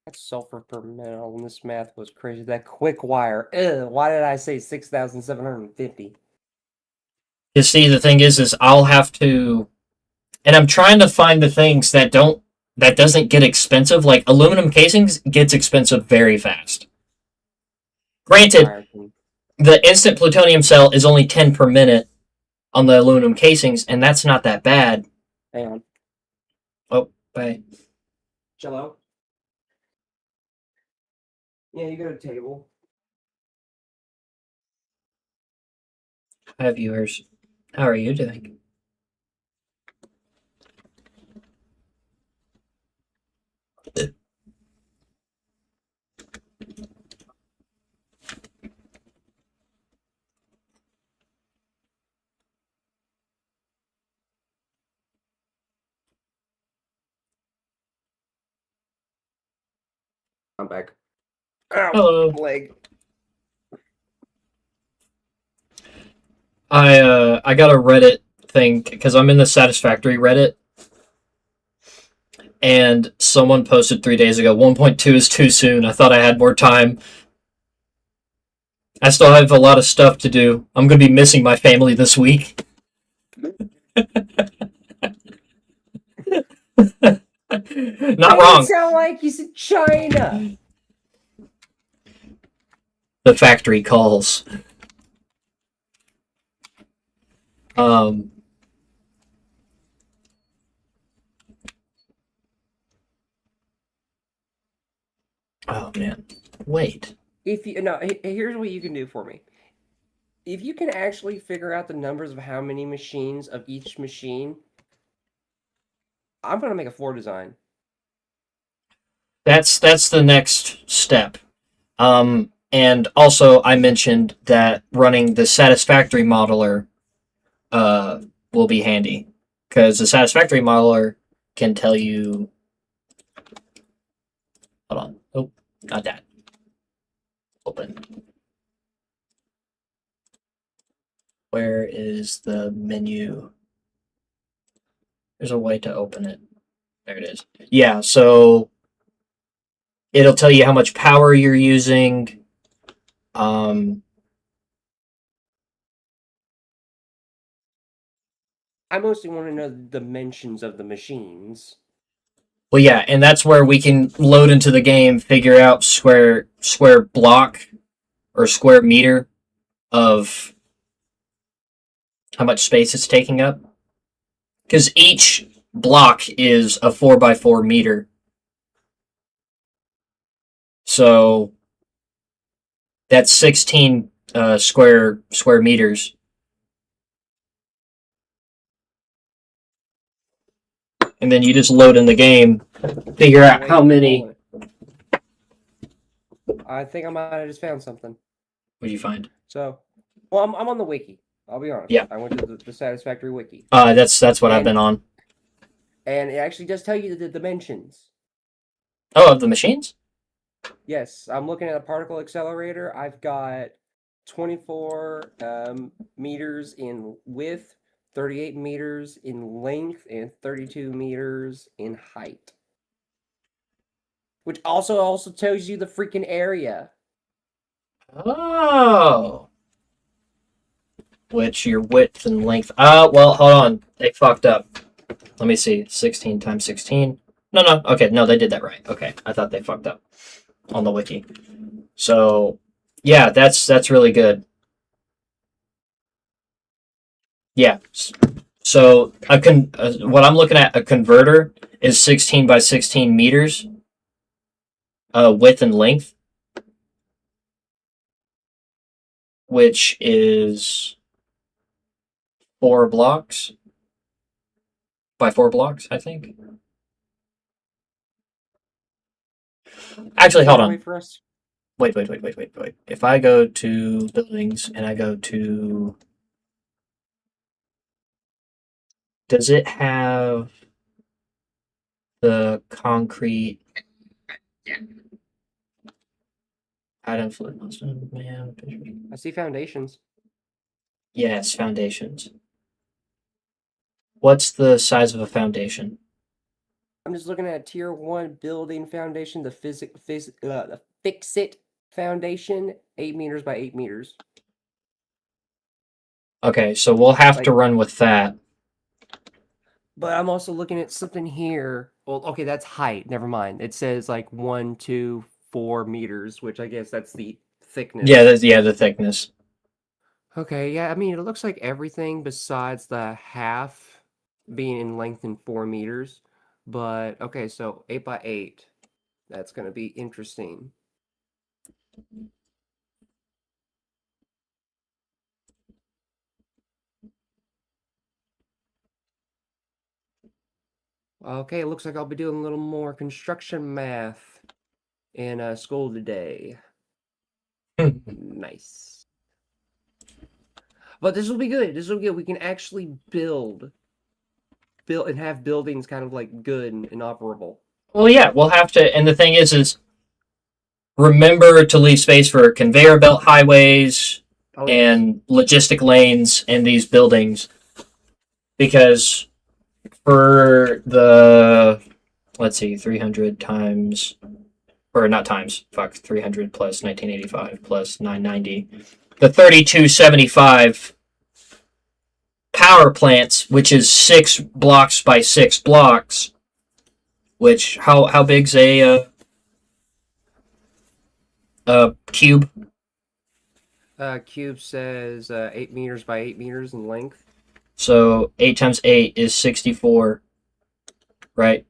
That's sulfur per metal, and this math was crazy. That quick wire. Ugh, why did I say 6,750?
You see, the thing is I'll have to, and I'm trying to find the things that doesn't get expensive. Like aluminum casings gets expensive very fast. Granted, the instant plutonium cell is only 10 per minute on the aluminum casings, and that's not that bad.
Hang on.
Oh, bye.
Cello? Yeah, you got a table.
Hi, viewers. How are you doing?
I'm back. Ow,
Hello.
leg.
I got a Reddit thing because I'm in the Satisfactory Reddit, and someone posted 3 days ago 1.2 is too soon. I thought I had more time. I still have a lot of stuff to do. I'm gonna be missing my family this week. Not wrong.
It sound like you said China.
The factory calls. Oh man, wait.
If you here's what you can do for me. If you can actually figure out the numbers of how many machines of each machine, I'm gonna make a floor design.
That's the next step. And also I mentioned that running the Satisfactory modeler will be handy because the Satisfactory modeler can tell you. Hold on. Oh, not that. Open. Where is the menu? There's a way to open it. There it is. Yeah, so it'll tell you how much power you're using.
I mostly want to know the dimensions of the machines.
Well, yeah, and that's where we can load into the game, figure out square block or square meter of how much space it's taking up. Because each block is a 4x4 meter. So that's 16 square meters. And then you just load in the game, figure out how many.
I think I might have just found something.
What'd you find?
So, well, I'm on the wiki. I'll be honest.
Yeah.
I went to the Satisfactory wiki.
That's what I've been on.
And it actually does tell you the dimensions.
Oh, of the machines?
Yes, I'm looking at a particle accelerator. I've got 24 meters in width, 38 meters in length, and 32 meters in height. Which also tells you the freaking area.
Oh. Which your width and length. Well, hold on. They fucked up. Let me see. 16 times 16. No. Okay, no, they did that right. Okay, I thought they fucked up on the wiki. So, yeah, that's really good. Yeah. So, what I'm looking at, a converter is 16 by 16 meters width and length, which is 4 blocks. By 4 blocks, I think. Actually, hold on.
Wait for us.
Wait. If I go to buildings and I go to. Does it have the concrete item flip?
I see foundations.
Yes, foundations. What's the size of a foundation?
I'm just looking at tier 1 building foundation, the fix it foundation, 8 meters by 8 meters.
Okay, so we'll have to
Like-
run with that.
But I'm also looking at something here. Well, okay, that's height. Never mind. It says like 1, 2, 4 meters, which I guess that's the thickness.
Yeah, the thickness.
Okay, yeah, I mean, it looks like everything besides the half being in length in 4 meters. But, okay, so 8 by 8. That's going to be interesting. Okay, it looks like I'll be doing a little more construction math in school today. Nice. But this will be good. This will be good. We can actually build and have buildings kind of like good and operable.
Well, yeah, we'll have to. And the thing is remember to leave space for conveyor belt highways
Oh, yes.
and logistic lanes in these buildings, because for the, let's see, 300 times, or not times, fuck, 300 plus 1985 plus 990, the 3275 power plants, which is 6 blocks by 6 blocks, which, how big's a cube?
Cube says 8 meters by 8 meters in length.
So 8 times 8 is 64, right?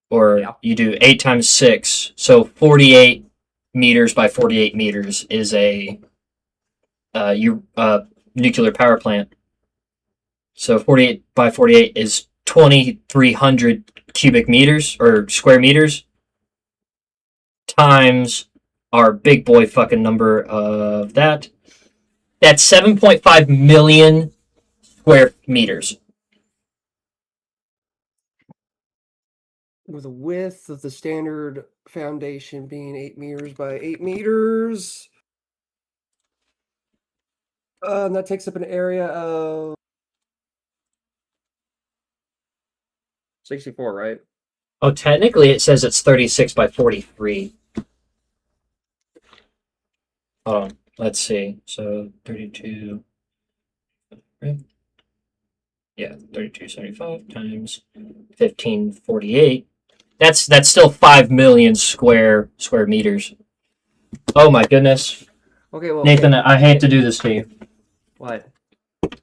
Or
Yeah.
you do 8 times 6. So 48 meters by 48 meters is a nuclear power plant. So 48 by 48 is 2,300 cubic meters or square meters times our big boy fucking number of that. That's 7.5 million square meters.
With a width of the standard foundation being 8 meters by 8 meters. And that takes up an area of 64, right?
Oh, technically it says it's 36 by 43. Hold on. Let's see. So 32. Right? Yeah, 3275 times 1548. That's still 5 million square meters. Oh my goodness.
Okay, well,
Nathan,
okay.
I hate to do this to you.
What?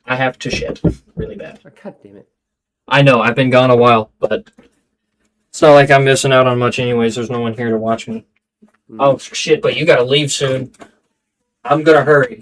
I have to shit really bad.
Oh, God damn it.
I know, I've been gone a while, but it's not like I'm missing out on much anyways. There's no one here to watch me. Oh shit, but you gotta leave soon. I'm gonna hurry.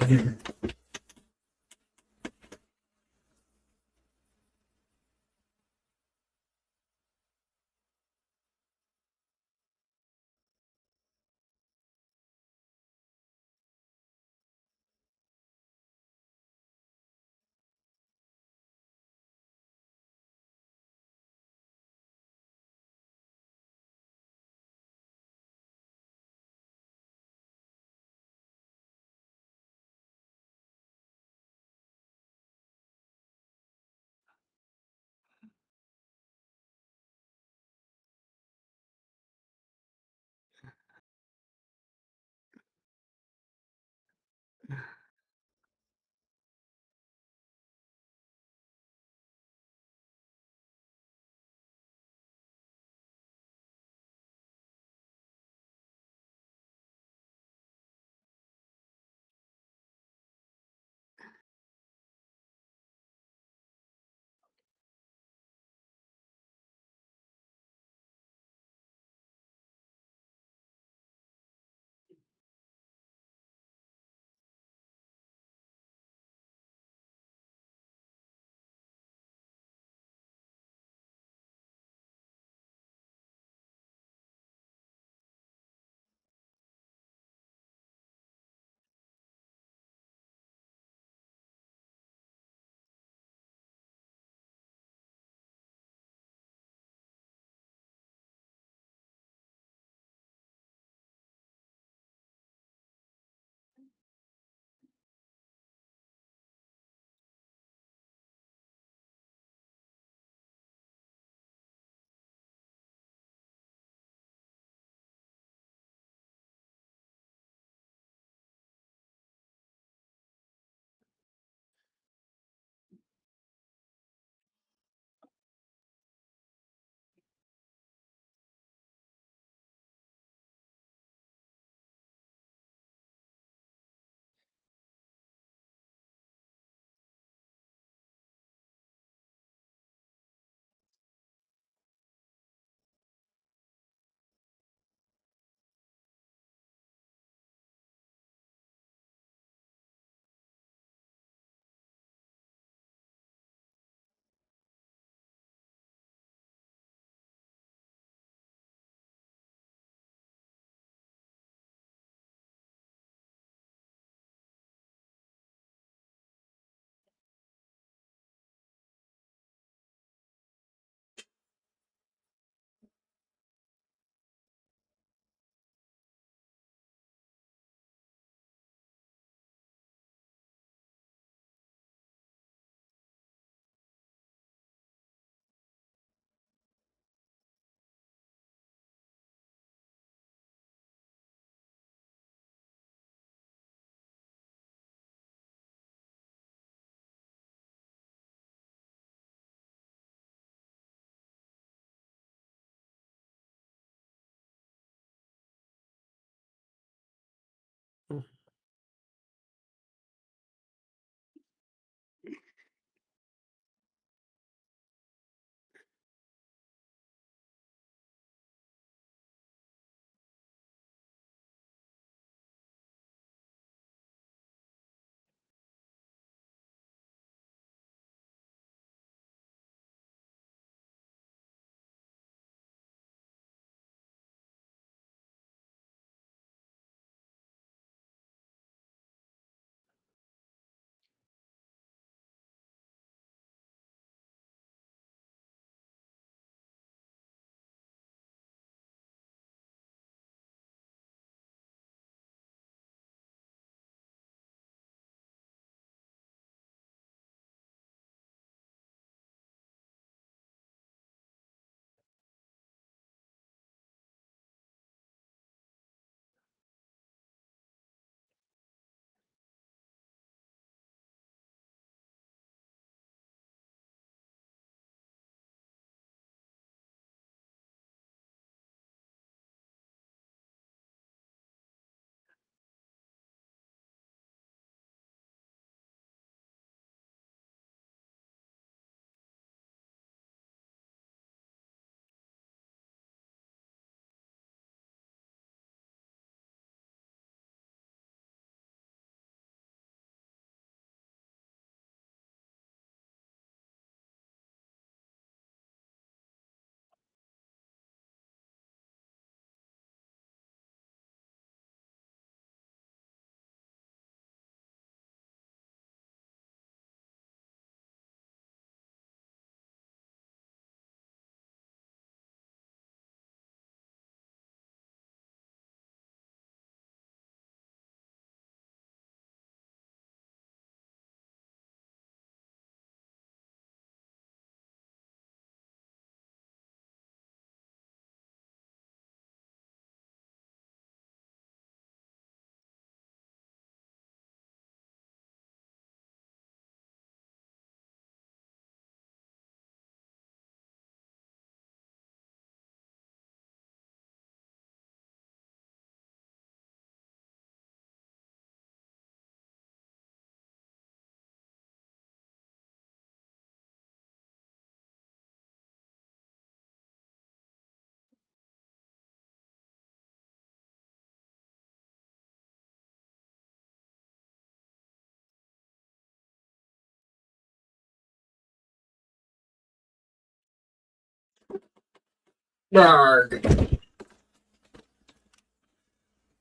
Narg.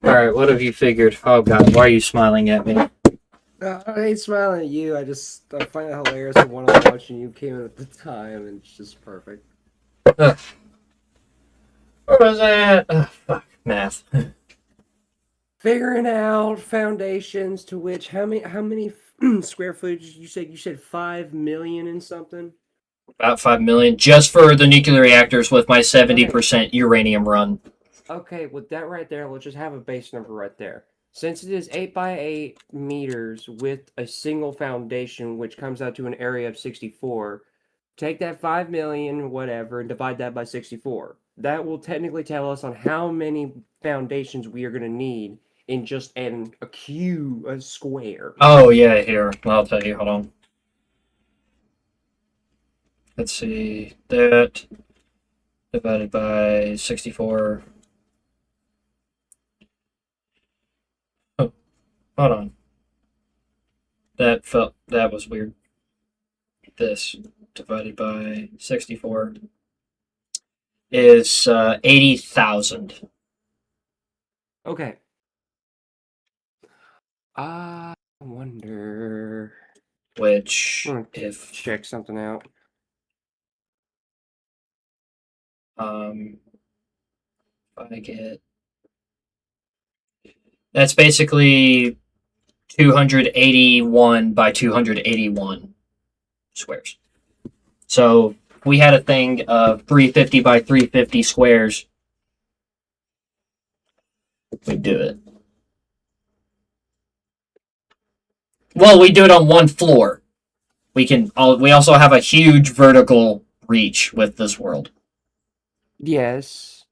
Alright, what have you figured? Oh god, why are you smiling at me?
I ain't smiling at you. I find it hilarious that one I'm watching you came in at the time, and it's just perfect.
Where was I at? Fuck, math.
Figuring out foundations to which how many square footage you said 5 million and something.
About 5 million just for the nuclear reactors with my 70% uranium run.
Okay, with that right there, let's just have a base number right there. Since it is 8 by 8 meters with a single foundation, which comes out to an area of 64, take that 5 million, whatever, and divide that by 64. That will technically tell us on how many foundations we are going to need in just a square.
Oh, yeah, here. I'll tell you. Hold on. Let's see. That divided by 64. Oh, hold on. That was weird. This divided by 64 is 80,000.
Okay. I wonder.
Which,
I'm gonna
if
check something out.
if I get, that's basically 281 by 281 squares. So we had a thing of 350 by 350 squares. We do it. Well, we do it on one floor. We also have a huge vertical reach with this world.
Yes.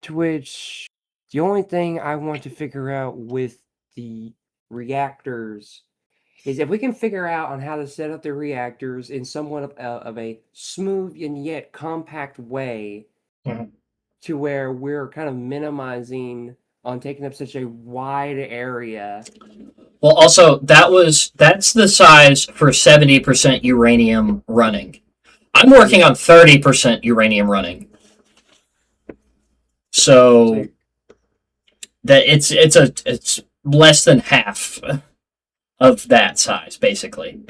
To which The only thing I want to figure out with the reactors is if we can figure out on how to set up the reactors in somewhat of a smooth and yet compact way
Mhm.
to where we're kind of minimizing on taking up such a wide area.
Well, also that's the size for 70% uranium running. I'm working on 30% uranium running. So that it's less than half of that size, basically.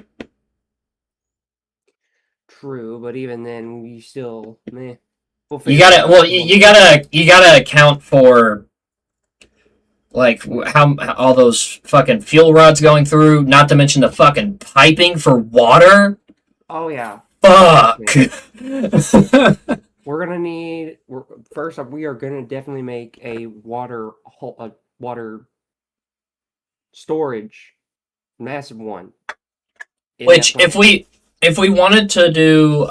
True, but even then, we still meh. We'll
You
figure it
gotta
out.
well, you gotta account for like how all those fucking fuel rods going through. Not to mention the fucking piping for water.
Oh yeah.
Fuck.
We're gonna need. First off, we are gonna definitely make a water storage, massive one. in that
Which
plant.
if we wanted to do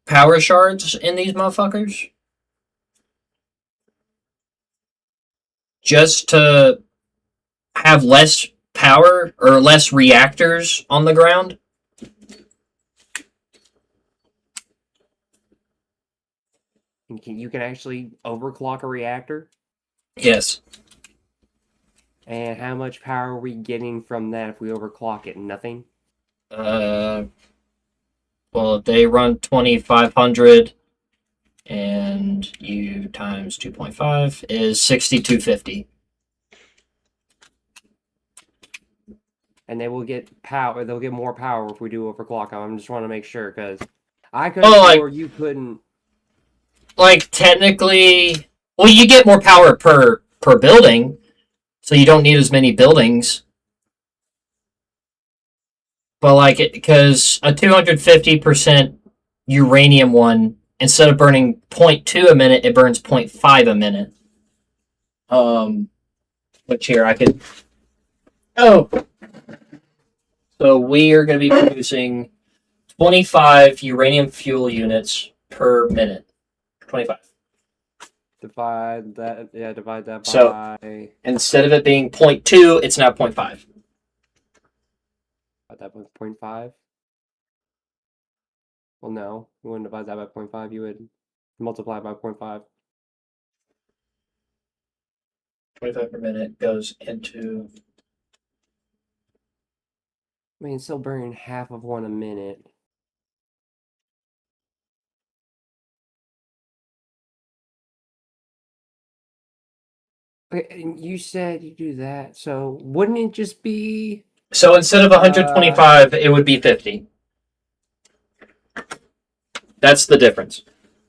power shards in these motherfuckers just to have less power or less reactors on the ground.
You can actually overclock a reactor.
Yes.
And how much power are we getting from that if we overclock it? Nothing.
Well, they run 2500 and you times 2.5 is 6250.
And they will get power. They'll get more power if we do overclock them. I just want to make sure because I could
Well,
you couldn't.
like technically, well, you get more power per building, so you don't need as many buildings. But like it, because a 250% uranium one, instead of burning 0.2 a minute, it burns 0.5 a minute. Which here I could. Oh, so we are going to be producing 25 uranium fuel units per minute. 25.
Divide that. Yeah, divide that
So-
by.
Instead of it being 0.2, it's now 0.5.
Divide that by 0.5. Well, no, you wouldn't divide that by 0.5. You would multiply by 0.5.
25 per minute goes into.
I mean, it's still burning half of one a minute. Okay, and you said you do that, so wouldn't it just be?
So instead of 125, it would be 50. That's the difference.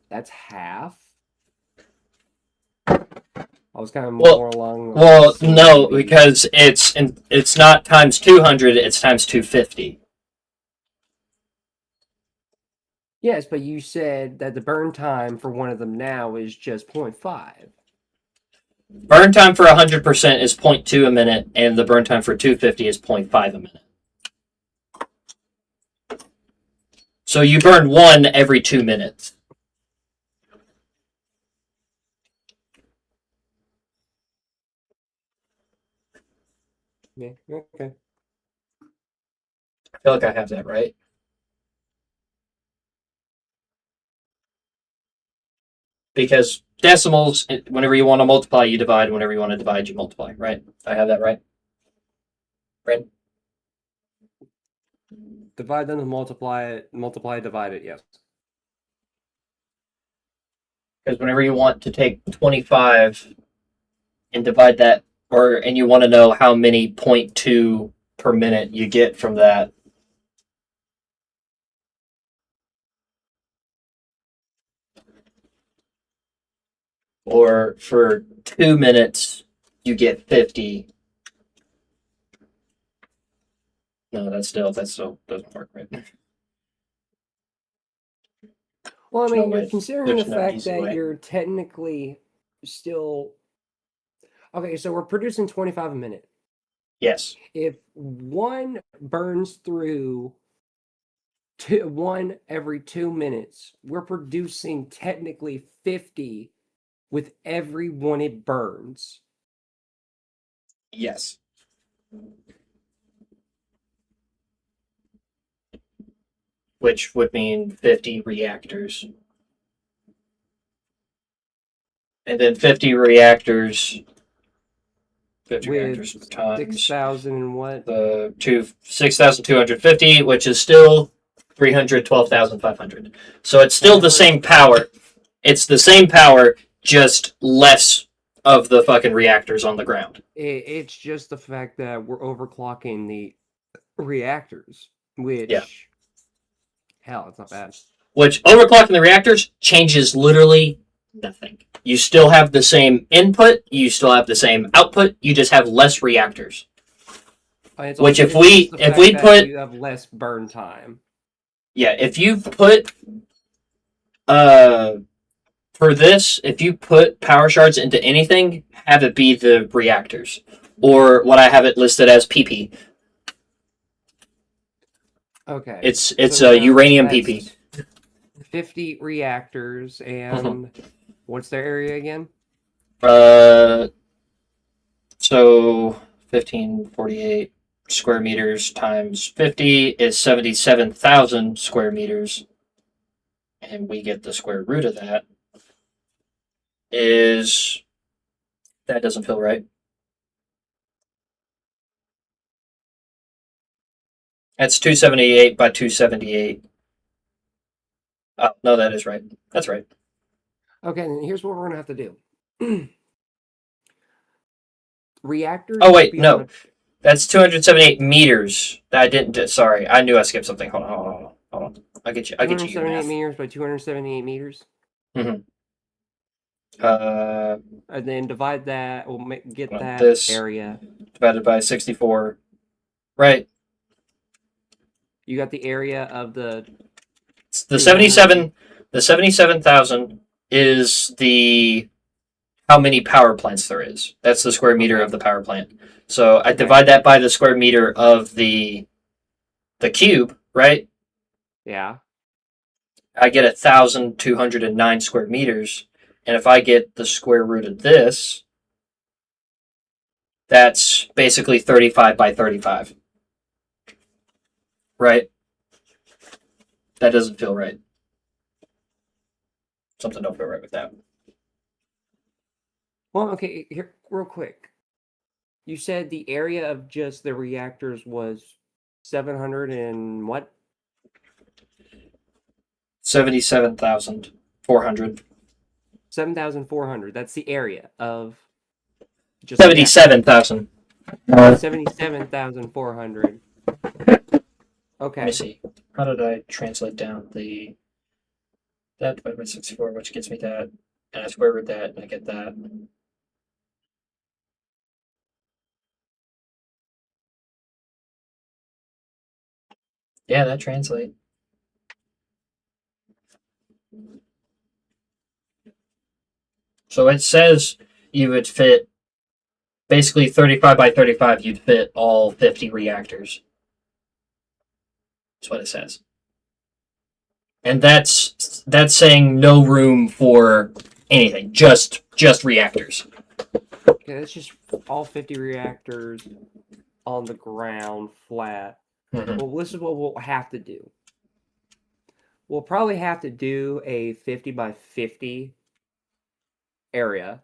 That's half. I was kind of
Well-
more along.
Well, no, because it's not times 200, it's times 250.
Yes, but you said that the burn time for one of them now is just 0.5.
Burn time for 100% is 0.2 a minute, and the burn time for 250 is 0.5 a minute. So you burn one every 2 minutes.
Yeah. Okay.
I feel like I have that right. Because decimals, whenever you want to multiply, you divide. Whenever you want to divide, you multiply. Right? I have that right. Right?
Divide them and multiply it. Multiply, divide it. Yes.
Because whenever you want to take 25 and divide that, and you want to know how many 0.2 per minute you get from that. Or for 2 minutes, you get 50. No, that still doesn't work right.
Well, I
There's no
mean, you're
way.
considering
There's
the
no
fact
easy
that
way.
you're technically still. Okay, so we're producing 25 a minute.
Yes.
If one burns through one every 2 minutes. We're producing technically 50 with every one it burns.
Yes. Which would mean 50 reactors. And then 50 reactors. 50 reactors
With
times
6,000 and what?
the 6,250, which is still 312,500. So it's still the same power. It's the same power, just less of the fucking reactors on the ground.
It's just the fact that we're overclocking the reactors, which,
Yeah.
hell, it's not bad.
Which overclocking the reactors changes literally nothing. You still have the same input, you still have the same output, you just have less reactors.
It's
Which
also,
if we put,
you have less burn time.
yeah, if you put for this, if you put power shards into anything, have it be the reactors, or what I have it listed as PP.
Okay,
It's
so
uranium
that's
PP.
50 reactors, and what's their area again?
So 1548 square meters times 50 is 77,000 square meters, and we get the square root of that. That doesn't feel right. That's 278 by 278. Oh, no, that is right. That's right.
Okay, and here's what we're gonna have to do. Reactors.
Oh, wait, no. That's 278 meters. I didn't. Sorry, I knew I skipped something. Hold on. I get you.
278 meters by 278 meters.
Mm-hmm.
And then divide that. We'll get that
this
area
divided by 64. Right.
You got the area of the
77. The 77,000 is the how many power plants there is. That's the square meter of the power plant. So I divide that by the square meter of the cube, right?
Yeah.
I get 1,209 square meters. And if I get the square root of this, that's basically 35 by 35. Right? That doesn't feel right. Something don't feel right with that.
Well, okay, here, real quick. You said the area of just the reactors was 700 and what?
77,400.
7,400. That's the area of
just 77,000.
77,400. Okay.
Let me see. How did I translate down that divided by 64, which gets me that, and I square root that, and I get that. Yeah, that translates. So it says you would fit basically 35 by 35, you'd fit all 50 reactors. That's what it says. And that's saying no room for anything, just reactors.
Okay, that's just all 50 reactors on the ground, flat.
Mm-hmm.
Well, this is what we'll have to do. We'll probably have to do a 50 by 50 area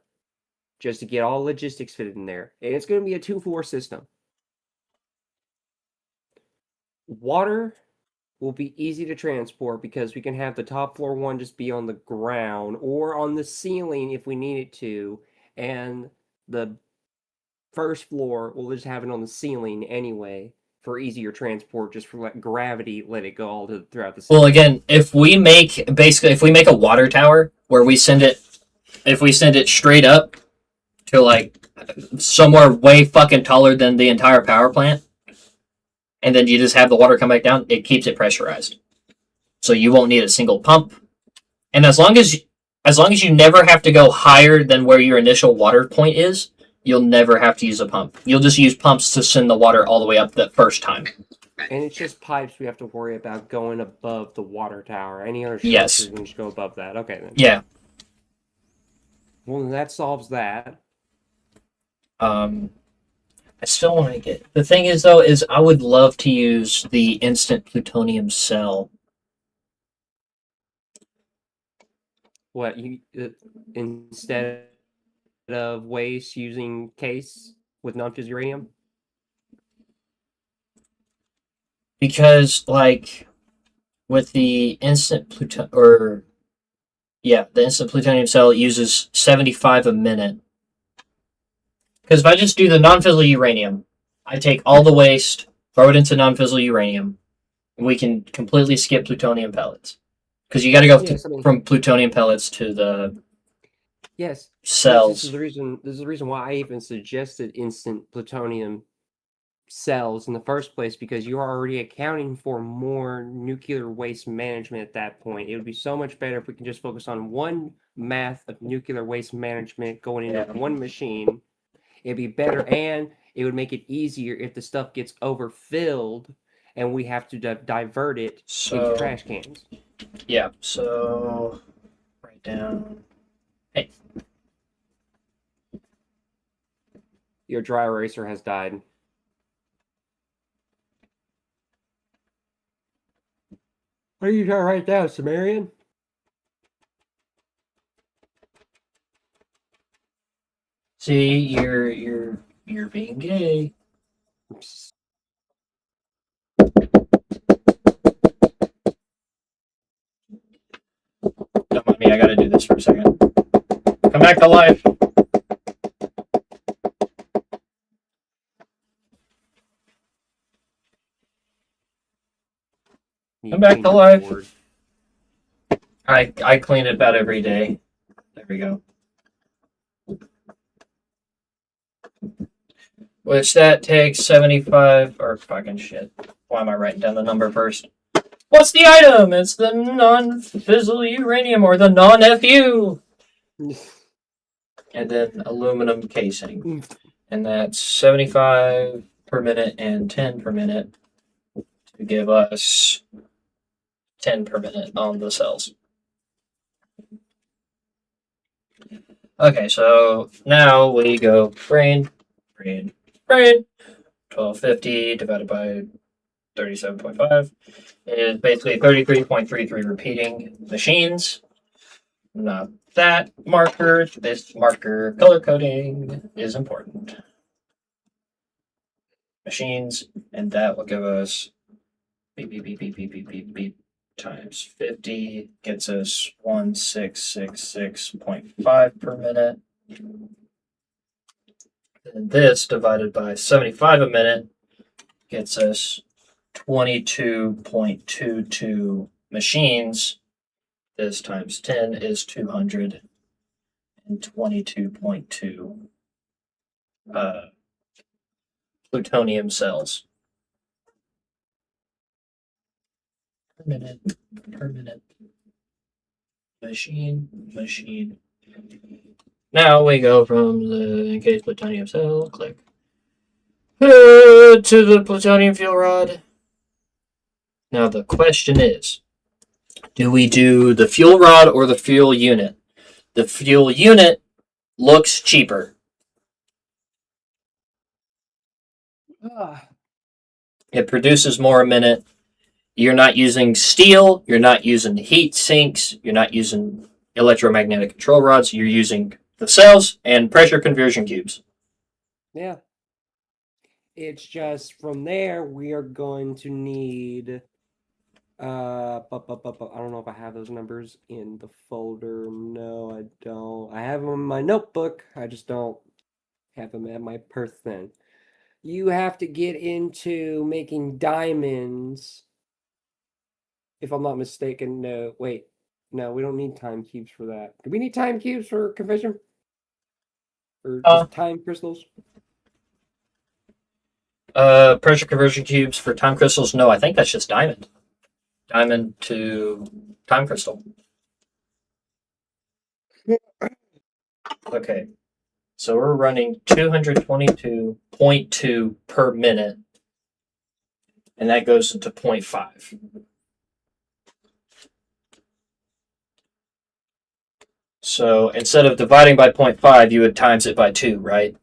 just to get all logistics fitted in there. And it's going to be a 2-floor system. Water will be easy to transport because we can have the top floor one just be on the ground or on the ceiling if we need it to. And the first floor, we'll just have it on the ceiling anyway for easier transport, just for gravity, let it go all throughout the city.
Well, again, if we make a water tower where we send it straight up to like somewhere way fucking taller than the entire power plant, and then you just have the water come back down, it keeps it pressurized. So you won't need a single pump. And as long as you never have to go higher than where your initial water point is, you'll never have to use a pump. You'll just use pumps to send the water all the way up the first time.
And it's just pipes we have to worry about going above the water tower. Any other
Yes.
structures can just go above that. Okay, then.
Yeah.
Well, that solves that.
I still want to get. The thing is, though, is I would love to use the instant plutonium cell.
What, you instead of waste using case with non-fissile uranium?
Because, like, with the instant the instant plutonium cell uses 75 a minute. Because if I just do the non-fissile uranium, I take all the waste, throw it into non-fissile uranium, and we can completely skip plutonium pellets. Because you got to go
Yes, I mean-
from plutonium pellets to the
Yes.
cells.
This is the reason why I even suggested instant plutonium cells in the first place, because you're already accounting for more nuclear waste management at that point. It would be so much better if we can just focus on one math of nuclear waste management going into one machine. It'd be better, and it would make it easier if the stuff gets overfilled and we have to divert it into trash cans.
Yeah, so write down. Hey.
Your dry eraser has died. What are you trying to write down, Sumerian?
See, you're being gay. Don't mind me, I gotta do this for a second. Come back to life. Come back to life. I clean it about every day. There we go. Which that takes 75 or fucking shit. Why am I writing down the number first? What's the item? It's the non-fissile uranium or the non-FU. And then aluminum casing. And that's 75 per minute and 10 per minute to give us 10 per minute on the cells. Okay, so now we go brain. 1250 divided by 37.5 is basically 33.33 repeating machines. Not that marker. This marker color coding is important. Machines, and that will give us beep beep beep beep beep beep beep beep times 50 gets us 1666.5 per minute. And this divided by 75 a minute gets us 22.22 machines. This times 10 is 222.2 plutonium cells per minute. Machine. Now we go from the encased plutonium cell, click, to the plutonium fuel rod. Now the question is, do we do the fuel rod or the fuel unit? The fuel unit looks cheaper. It produces more a minute. You're not using steel. You're not using heat sinks. You're not using electromagnetic control rods. You're using the cells and pressure conversion cubes.
Yeah. It's just from there we are going to need I don't know if I have those numbers in the folder. No, I don't. I have them in my notebook. I just don't have them at my person. You have to get into making diamonds. If I'm not mistaken. No, wait. No, we don't need time cubes for that. Do we need time cubes for conversion? Or just time crystals?
Pressure conversion cubes for time crystals. No, I think that's just diamond. Diamond to time crystal. Okay. So we're running 222.2 per minute. and that goes into 0.5. So instead of dividing by 0.5, you would times it by 2, right?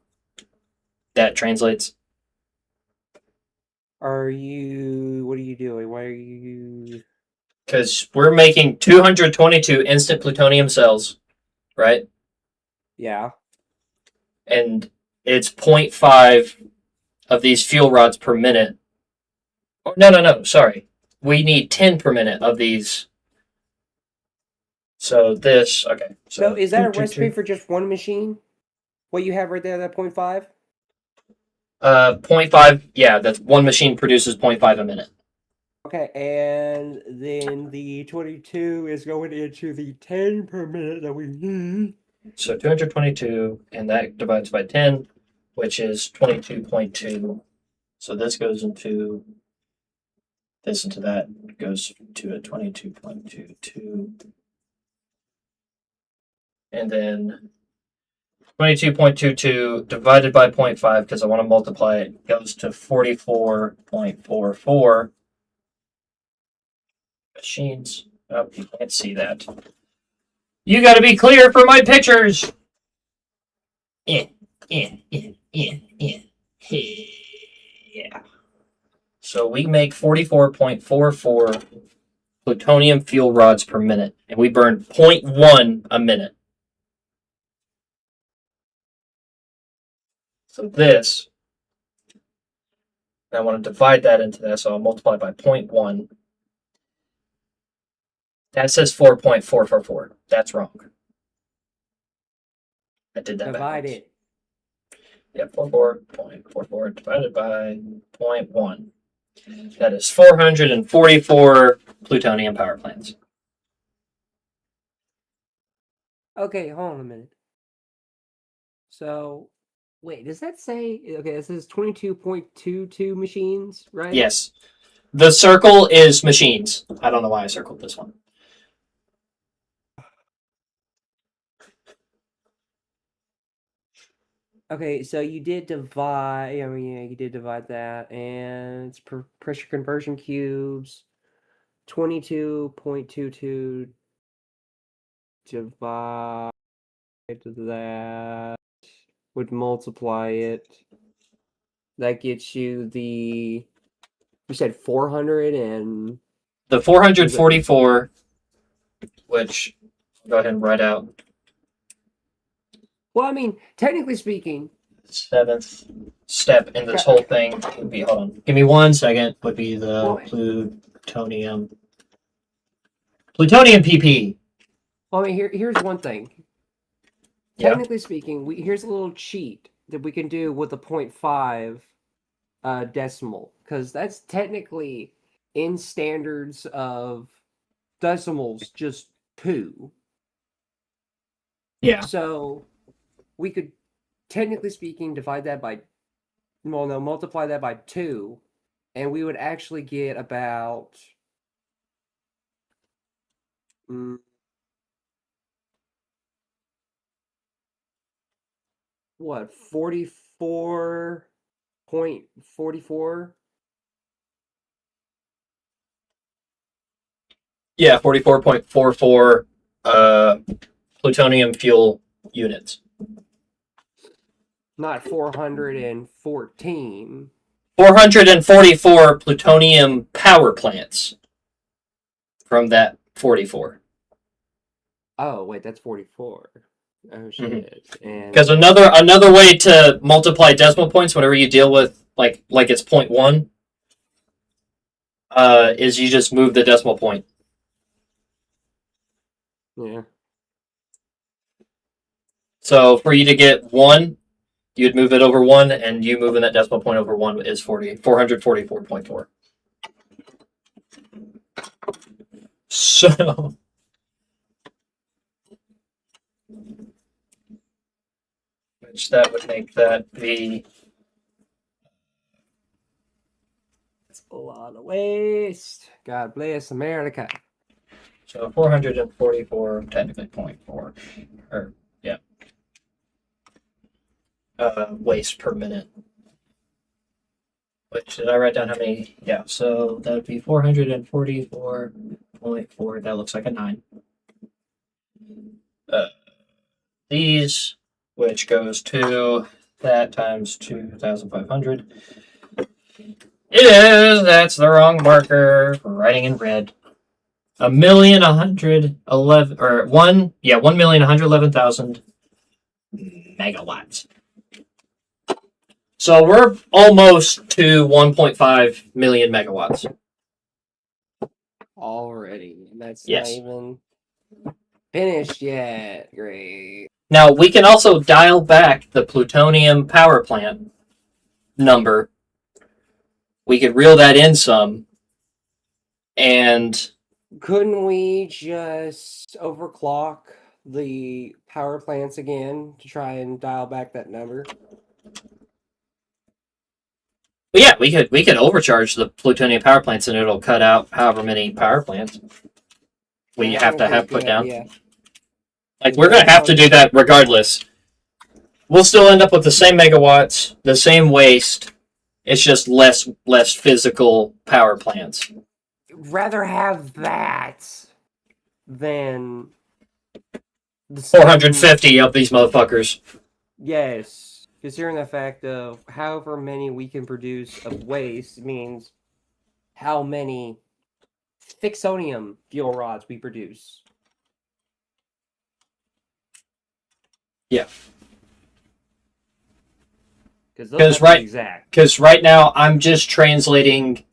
That translates.
What are you doing? Why are you?
Because we're making 222 instant plutonium cells, right?
Yeah.
And it's 0.5 of these fuel rods per minute. Oh, no, sorry. We need 10 per minute of these. So this, okay.
So is that a recipe for just one machine? What you have right there, that 0.5?
0.5, yeah, that's one machine produces 0.5 a minute.
Okay, and then the 22 is going into the 10 per minute that we need.
So 222, and that divides by 10, which is 22.2. So this goes into this into that, goes to a 22.22. And then 22.22 divided by 0.5, because I want to multiply it, goes to 44.44 machines. Oh, you can't see that. You got to be clear for my pictures. Yeah. So we make 44.44 plutonium fuel rods per minute, and we burn 0.1 a minute. So this, I want to divide that into that, so I'll multiply by 0.1. That says 4.444. That's wrong. I did that
Divide
backwards.
it.
Yeah, 44.44 divided by 0.1. That is 444 plutonium power plants.
Okay, hold on a minute. So, wait, does that say, okay, this is 22.22 machines, right?
Yes. The circle is machines. I don't know why I circled this one.
Okay, so you did divide, yeah, you did divide that, and it's pressure conversion cubes, 22.22 divide that, would multiply it. That gets you you said 400 and...
The 444, which I'll go ahead and write out.
Well, I mean, technically speaking,
Seventh step in this whole thing would be, hold on, give me 1 second, would be the plutonium PP.
Well, I mean, here's one thing.
Yeah.
Technically speaking, here's a little cheat that we can do with the 0.5 decimal, because that's technically in standards of decimals just 2.
Yeah.
So we could, technically speaking, divide that by, well, no, multiply that by 2, and we would actually get about what, 44.44?
Yeah, 44.44 plutonium fuel units.
Not 414.
444 plutonium power plants from that 44.
Oh, wait, that's 44. Oh shit. And
Because another way to multiply decimal points whenever you deal with like it's 0.1 is you just move the decimal point.
yeah.
So for you to get 1, you'd move it over 1, and you moving that decimal point over 1 is 444.4. So which that would make that be...
That's a lot of waste. God bless America.
So 444, technically 0.4, or yeah, waste per minute. Which, did I write down how many? Yeah, so that would be 444.4. That looks like a 9. These, which goes to that times 2,500. That's the wrong marker for writing in red. 1,111,000 or 1,111,000 megawatts. So we're almost to 1.5 million megawatts.
Already. And that's
Yes.
not even finished yet. Great.
Now we can also dial back the plutonium power plant number. We could reel that in some. And
couldn't we just overclock the power plants again to try and dial back that number?
but yeah, we could overcharge the plutonium power plants and it'll cut out however many power plants we
Yeah,
have to
that
have
would be
put
a good
down.
idea.
Like we're gonna have to do that regardless. We'll still end up with the same megawatts, the same waste. It's just less physical power plants.
Rather have that than the
450 of these motherfuckers.
Yes, considering the fact of however many we can produce of waste means how many fixonium fuel rods we produce.
Yeah.
Because exact.
Because right now I'm just translating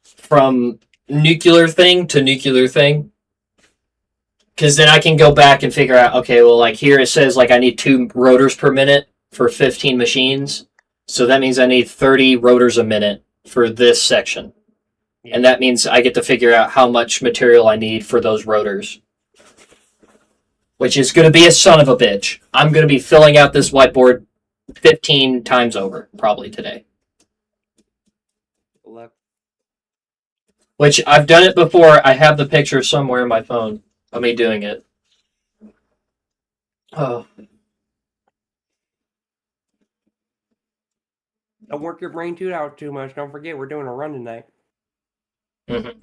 from nuclear thing to nuclear thing. Because then I can go back and figure out, okay, well, like here it says like I need 2 rotors per minute for 15 machines. So that means I need 30 rotors a minute for this section. Yeah. And that means I get to figure out how much material I need for those rotors. Which is going to be a son of a bitch. I'm going to be filling out this whiteboard 15 times over, probably today. Which I've done it before. I have the picture somewhere in my phone of me doing it. Oh.
Don't work your brain out too much. Don't forget, we're doing a run tonight.
Mm-hmm.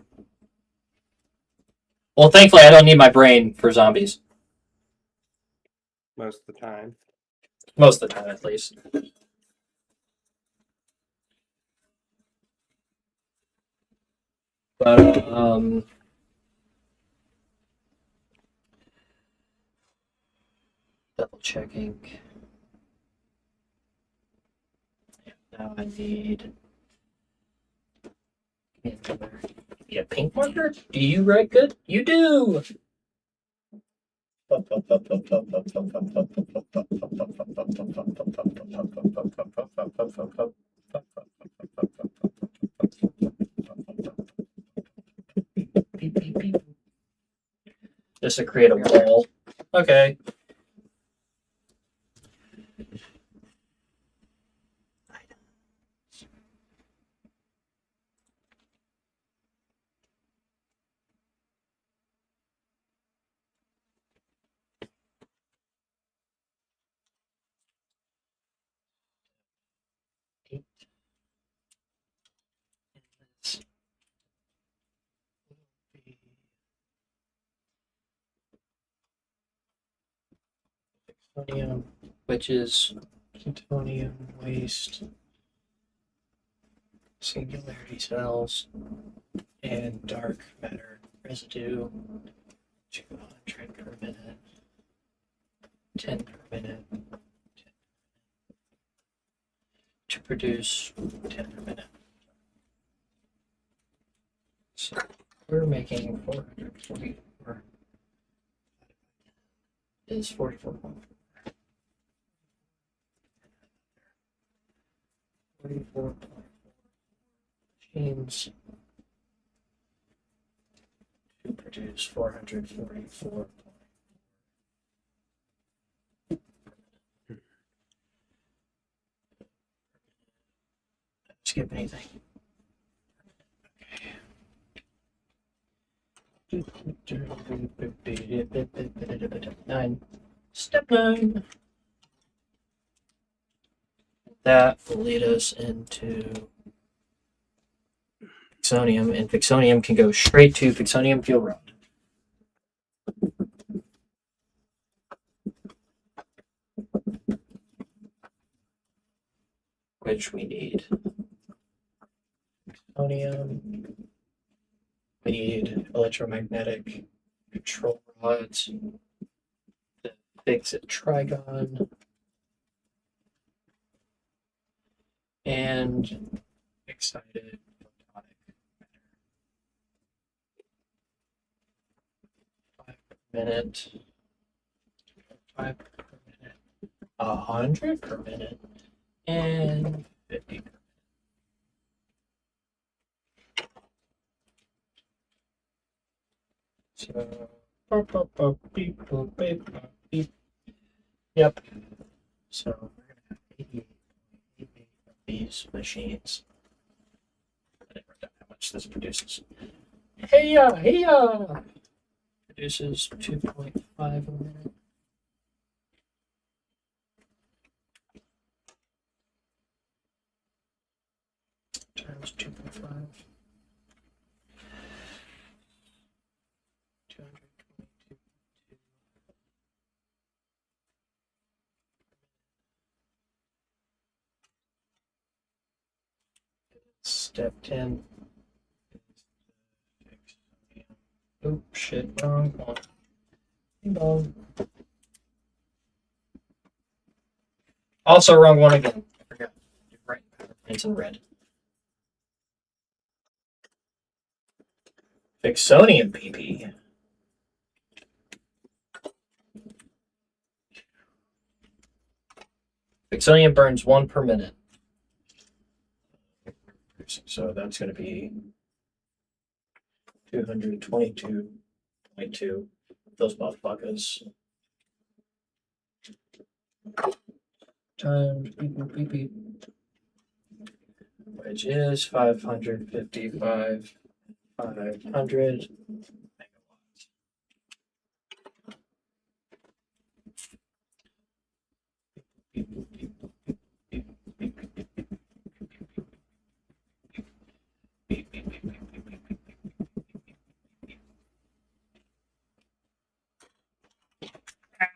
Well, thankfully, I don't need my brain for zombies.
Most of the time.
Most of the time, at least. But, double checking. Now I need a pink marker. Do you write good? You do. Just to create a wall. Okay. Plutonium, which is plutonium waste, singularity cells, and dark matter residue. 200 per minute, 10 per minute, 10 to produce 10 per minute. So we're making 444 is 44.4. 44.4 machines to produce 444. Skip anything. Okay. 9. Step 9. That will lead us into Fixonium, and Fixonium can go straight to Fixonium fuel rod. Which we need. Fixonium. We need electromagnetic control rods. The fix-it trigon. And excited photonic matter. 5 per minute. 5 per minute. 100 per minute. And 50 per minute. So, beep, boop, beep, boop, beep. Yep. So we're gonna have 88 of these machines. I didn't write down how much this produces. Hey-ya! Produces 2.5 a minute. Times 2.5. 222. Step 10. Oh shit, wrong one. Ding dong. Also wrong one again. I forgot. Right, it's in red. Fixonium PP. Fixonium burns 1 per minute. So that's going to be 222.2. Those motherfuckers. Times beep, beep, beep, beep. Which is 555. 500 megawatts.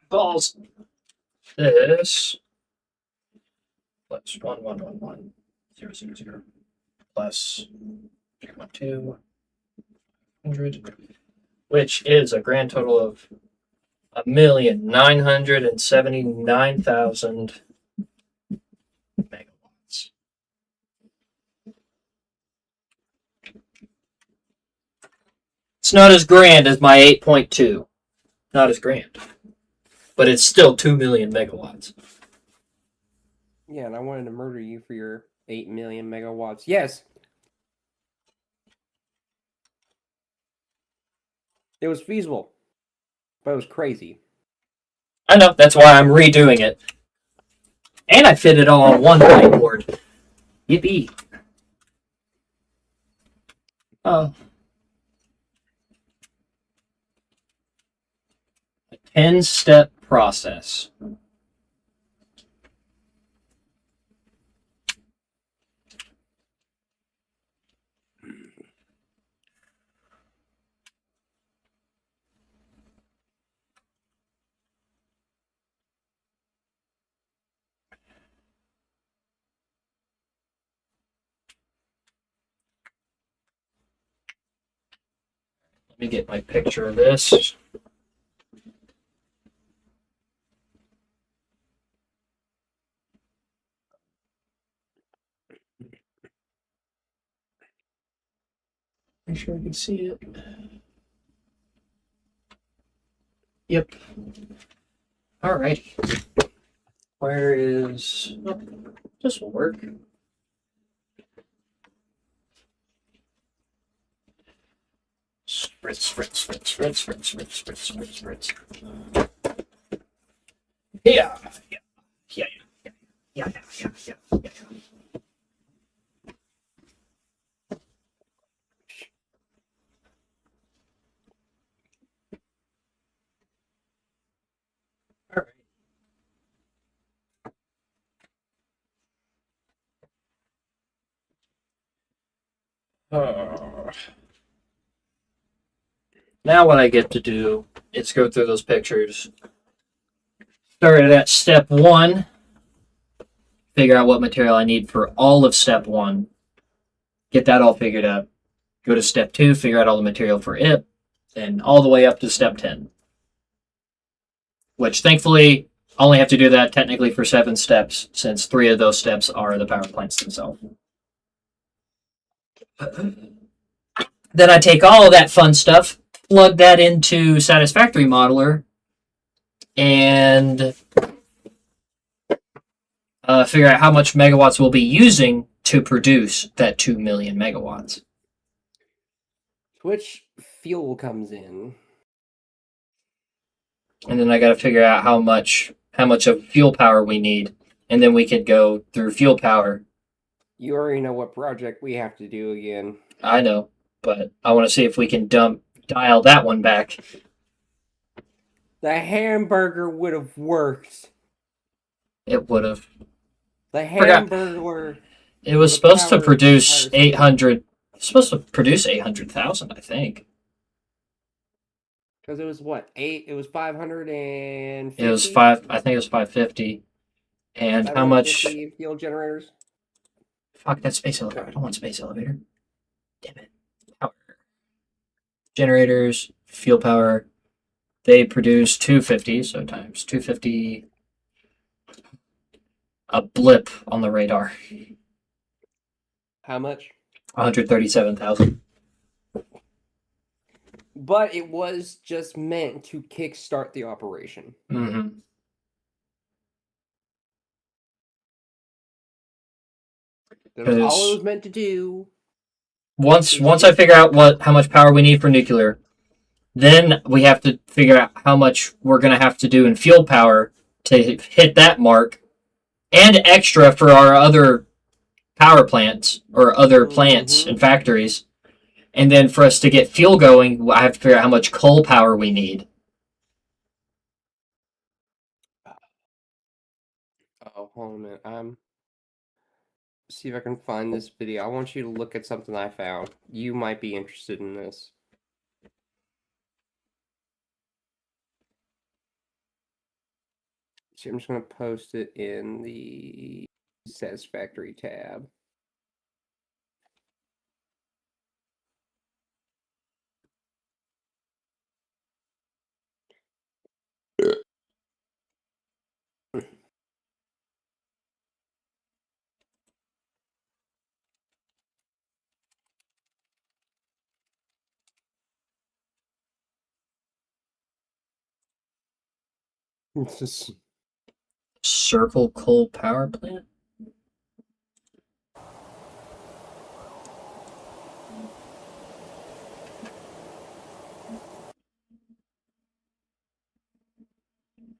Balls. This plus 1,111,000 plus 3.200, which is a grand total of 1,979,000 megawatts. It's not as grand as my 8.2. Not as grand. But it's still 2 million megawatts.
Yeah, and I wanted to murder you for your 8 million megawatts. Yes! It was feasible. But it was crazy.
I know, that's why I'm redoing it. And I fit it all on one whiteboard. Yippee. Oh. A 10-step process. Let me get my picture of this. Make sure I can see it. Yep. Alrighty. Where is... Oh, this will work. Spritz. Yeah. All right. Now what I get to do is go through those pictures. Started at step 1, figure out what material I need for all of step 1. Get that all figured out. Go to step 2, figure out all the material for it, and all the way up to step 10. Which thankfully, I only have to do that technically for 7 steps, since 3 of those steps are the power plants themselves. Then I take all of that fun stuff, plug that into Satisfactory Modeler, and figure out how much megawatts we'll be using to produce that 2 million megawatts.
Which fuel comes in.
And then I got to figure out how much of fuel power we need, and then we could go through fuel power.
You already know what project we have to do again.
I know, but I want to see if we can dial that one back.
The hamburger would have worked.
It would have.
The hamburger.
It was supposed to produce 800. Supposed to produce 800,000, I think.
Because it was what, 8? It was 550.
It was 5. I think it was 550. And how much?
Fuel generators.
Fuck that space elevator! I don't want space elevator. Damn it! Power generators, fuel power. They produce 250, so times 250. A blip on the radar.
How much?
137,000.
But it was just meant to kickstart the operation.
Mm-hmm.
That was all it was meant to do.
Once I figure out how much power we need for nuclear, then we have to figure out how much we're going to have to do in fuel power to hit that mark, and extra for our other power plants or other plants and factories. And then for us to get fuel going, I have to figure out how much coal power we need.
Oh, hold on a minute. See if I can find this video. I want you to look at something I found. You might be interested in this. So I'm just going to post it in the Satisfactory tab. It's just
Circle coal power plant?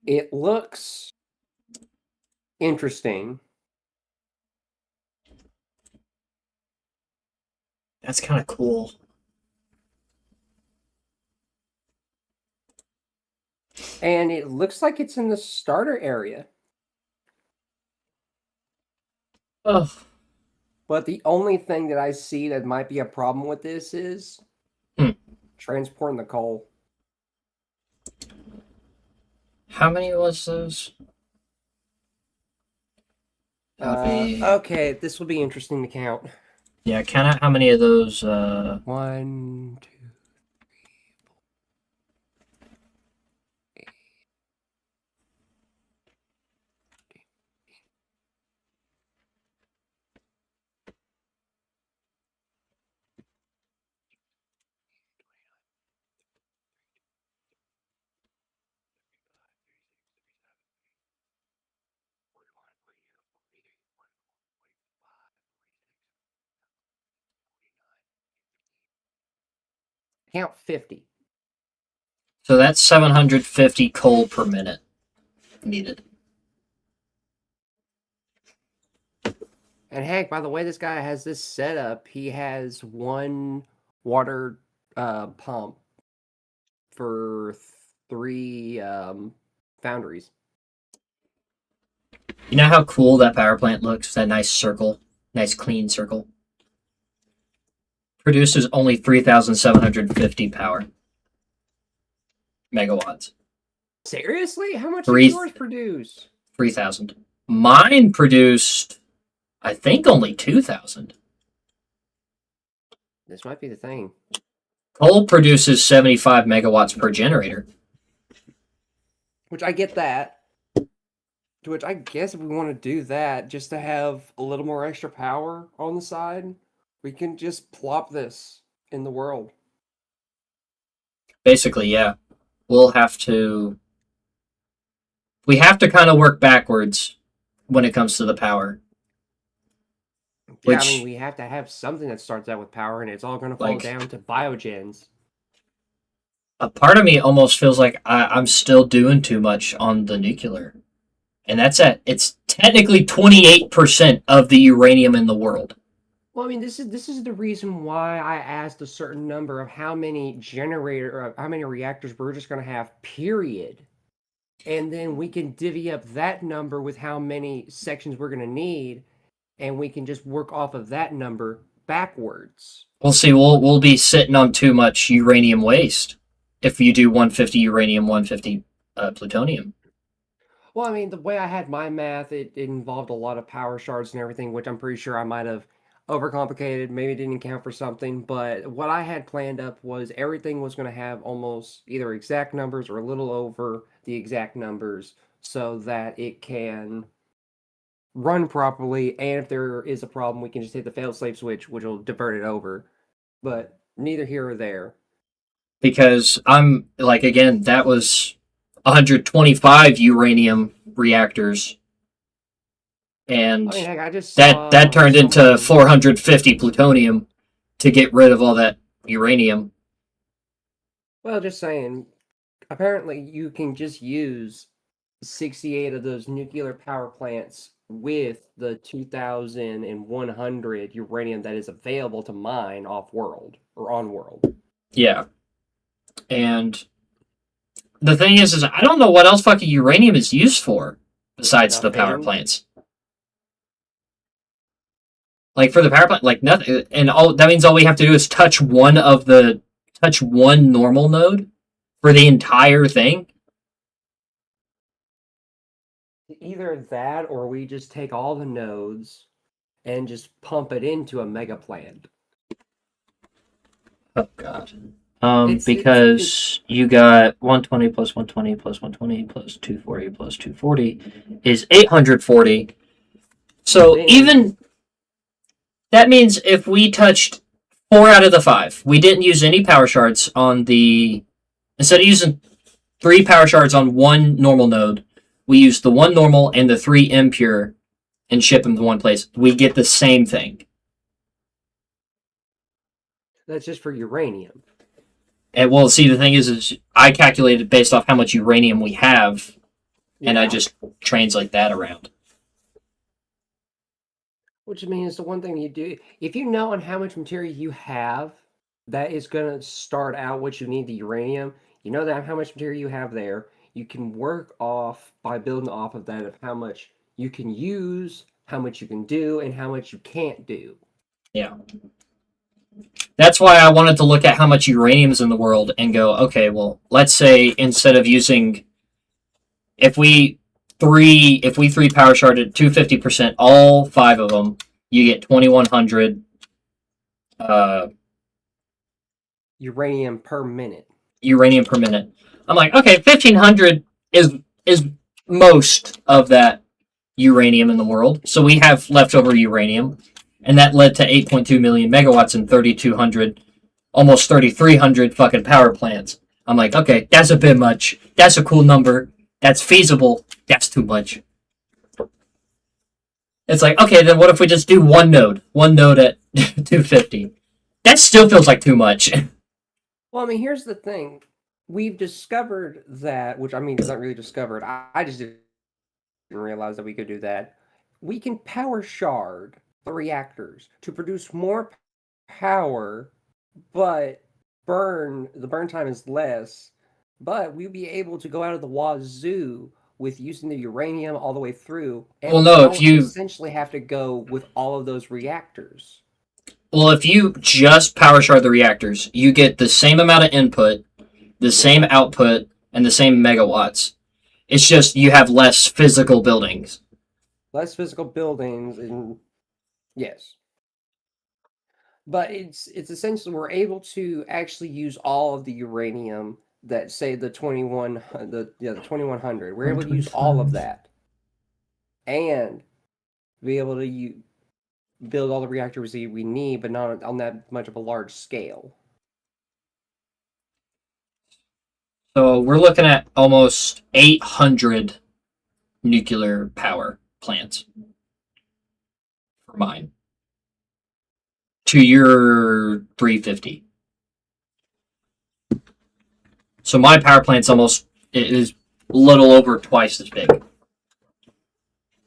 it looks interesting.
That's kind of cool.
And it looks like it's in the starter area.
Oh.
But the only thing that I see that might be a problem with this is transporting the coal.
How many was those?
Okay, this will be interesting to count.
Yeah, count out how many of those.
1, 2, 3, count 50.
So that's 750 coal per minute needed.
And Hank, by the way, this guy has this setup. He has one water pump for 3 foundries.
You know how cool that power plant looks? That nice circle, nice clean circle. produces only 3,750 power megawatts.
Seriously? How much
Three-
did yours produce?
3,000. Mine produced, I think, only 2,000.
This might be the thing.
Coal produces 75 megawatts per generator.
Which I get that. Which I guess if we want to do that, just to have a little more extra power on the side, we can just plop this in the world.
Basically, yeah. We have to kind of work backwards when it comes to the power.
Yeah, I
Which-
mean, we have to have something that starts out with power, and it's all going to fall
Like-
down to biogens.
A part of me almost feels like I'm still doing too much on the nuclear. And it's technically 28% of the uranium in the world.
Well, I mean, this is the reason why I asked a certain number of how many how many reactors we're just going to have, period. And then we can divvy up that number with how many sections we're going to need, and we can just work off of that number backwards.
We'll see. We'll be sitting on too much uranium waste if you do 150 uranium, 150 plutonium.
Well, I mean, the way I had my math, it involved a lot of power shards and everything, which I'm pretty sure I might have overcomplicated, maybe didn't account for something. But what I had planned up was everything was going to have almost either exact numbers or a little over the exact numbers so that it can run properly. And if there is a problem, we can just hit the failsafe switch, which will divert it over. But neither here or there.
Because I'm like, again, that was 125 uranium reactors, and
I mean, heck, I just
that turned into
someone-
450 plutonium to get rid of all that uranium.
Well, just saying. Apparently, you can just use 68 of those nuclear power plants with the 2,100 uranium that is available to mine off-world or on-world.
Yeah, and the thing is I don't know what else fucking uranium is used for besides the power
Nothing.
plants. Like for the power plant, like nothing, and all that means all we have to do is touch one normal node for the entire thing.
Either that or we just take all the nodes and just pump it into a mega plant.
Oh god.
It's-
Because you got 120 plus 120 plus 120 plus 240 plus 240 is 840. So
Man.
even that means if we touched 4 out of the 5, we didn't use any power shards on the. Instead of using 3 power shards on one normal node, we used the 1 normal and the 3 impure and ship them to one place. We get the same thing.
That's just for uranium.
And well, see, the thing is I calculated based off how much uranium we have, and I
Yeah.
just translate that around.
Which means the one thing you do, if you know on how much material you have, that is going to start out what you need the uranium. You know that how much material you have there. You can work off by building off of that of how much you can use, how much you can do, and how much you can't do.
Yeah. That's why I wanted to look at how much uranium is in the world and go, okay, well, let's say instead of using, if we three power sharded 250%, all 5 of them, you get 2,100
Uranium per minute.
uranium per minute. I'm like, okay, 1,500 is most of that uranium in the world. So we have leftover uranium, and that led to 8.2 million megawatts and 3,200, almost 3,300 fucking power plants. I'm like, okay, that's a bit much. That's a cool number. That's feasible. That's too much. It's like, okay, then what if we just do one node at 250? That still feels like too much.
Well, I mean, here's the thing. We've discovered that, which I mean, it's not really discovered. I just didn't realize that we could do that. We can power shard the reactors to produce more power, but the burn time is less. But we'll be able to go out of the wazoo with using the uranium all the way through. And
Well,
we
no, if
don't
you-
essentially have to go with all of those reactors.
Well, if you just power shard the reactors, you get the same amount of input, the same output, and the same megawatts. It's just you have less physical buildings.
Less physical buildings, and yes. But it's essentially we're able to actually use all of the uranium that say the 2100. We're able to use all of that and be able to build all the reactors we need, but not on that much of a large scale.
So we're looking at almost 800 nuclear power plants for mine to your 350. So my power plant's almost it is a little over twice as big.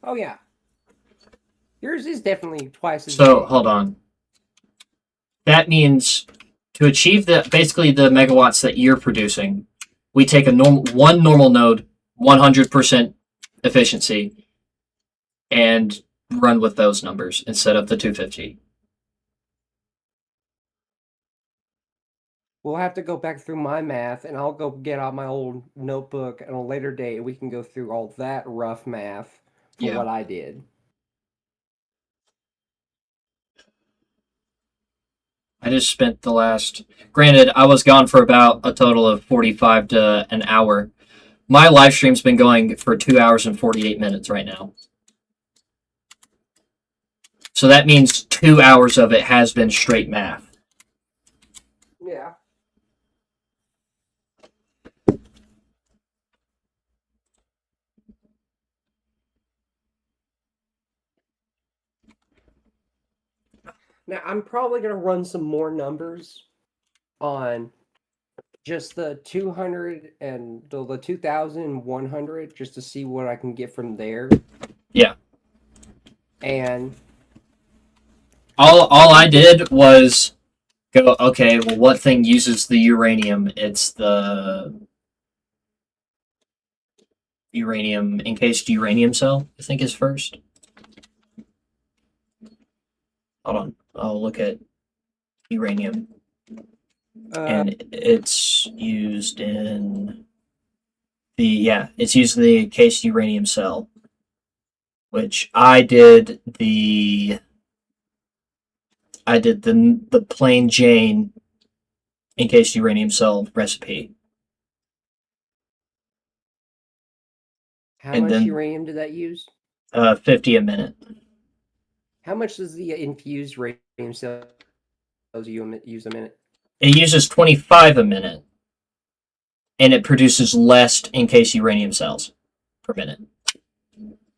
Oh yeah, yours is definitely twice as
So
big.
hold on. That means to achieve basically the megawatts that you're producing, we take one normal node, 100% efficiency, and run with those numbers instead of the 250.
We'll have to go back through my math, and I'll go get out my old notebook at a later date, and we can go through all that rough math for
Yeah.
what I did.
I just spent the last. Granted, I was gone for about a total of 45 to an hour. My live stream's been going for 2 hours and 48 minutes right now. So that means 2 hours of it has been straight math.
Yeah. Now, I'm probably going to run some more numbers on just the 200 and the 2100 just to see what I can get from there.
Yeah.
And
all I did was go, okay, well, what thing uses the uranium? It's the uranium encased uranium cell, I think is first. Hold on. I'll look at uranium. And it's used in it's used in the encased uranium cell, which I did the plain Jane encased uranium cell recipe.
how
And
much
then
uranium did that use?
50 a minute.
How much does the infused uranium cells use a minute?
It uses 25 a minute, and it produces less encased uranium cells per minute.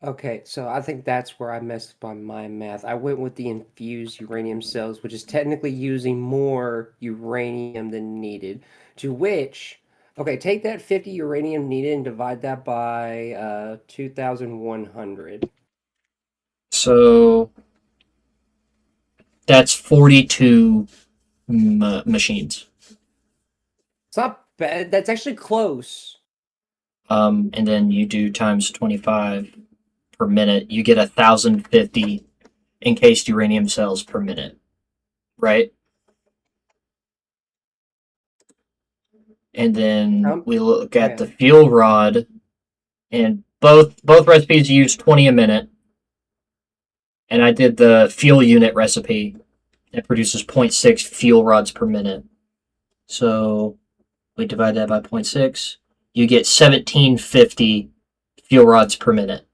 Okay, so I think that's where I messed up on my math. I went with the infused uranium cells, which is technically using more uranium than needed. To which, okay, take that 50 uranium needed and divide that by 2,100.
So that's 42 machines.
It's not bad. That's actually close.
And then you do times 25 per minute, you get 1,050 encased uranium cells per minute, right? And then we look at the fuel rod, and both recipes use 20 a minute. And I did the fuel unit recipe that produces 0.6 fuel rods per minute. So we divide that by 0.6, you get 1,750 fuel rods per minute.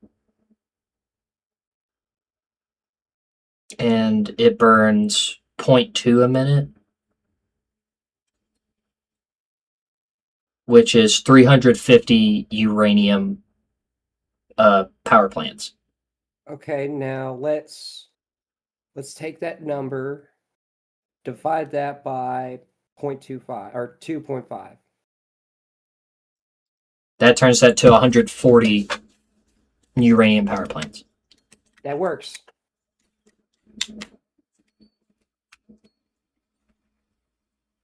And it burns 0.2 a minute, which is 350 uranium power plants.
Okay, now let's take that number, divide that by 0.25 or 2.5.
That turns that to 140 uranium power plants.
That works.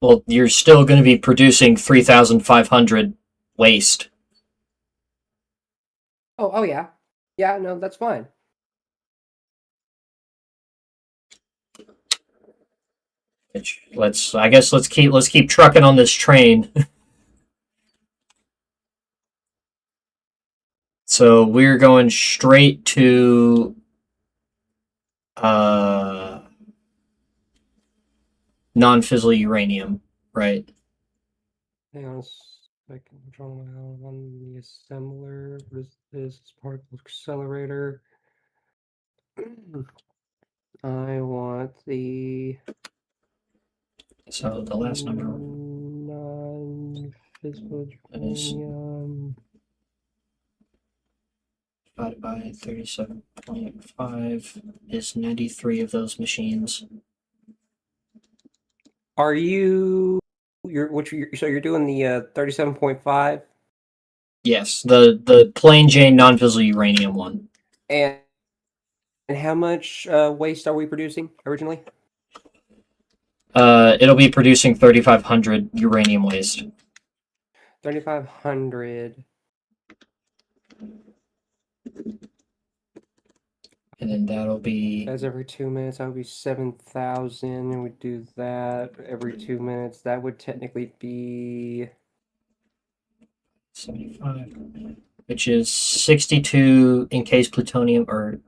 Well, you're still going to be producing 3,500 waste.
Oh yeah. Yeah, no, that's fine.
I guess let's keep trucking on this train. So we're going straight to non-fissile uranium, right?
Hang on a second. I'm drawing out on the assembler. What is this? Particle accelerator. I want the
So the last number
non-physical
is
uranium.
divided by 37.5 is 93 of those machines.
Are you? So you're doing the 37.5,
Yes, the plain Jane non-fissile uranium one.
and how much waste are we producing originally?
It'll be producing 3,500 uranium waste.
3,500.
And then that'll be
That's every 2 minutes. That would be 7,000, and we do that every 2 minutes. That would technically be
75, which is 62 encased plutonium, or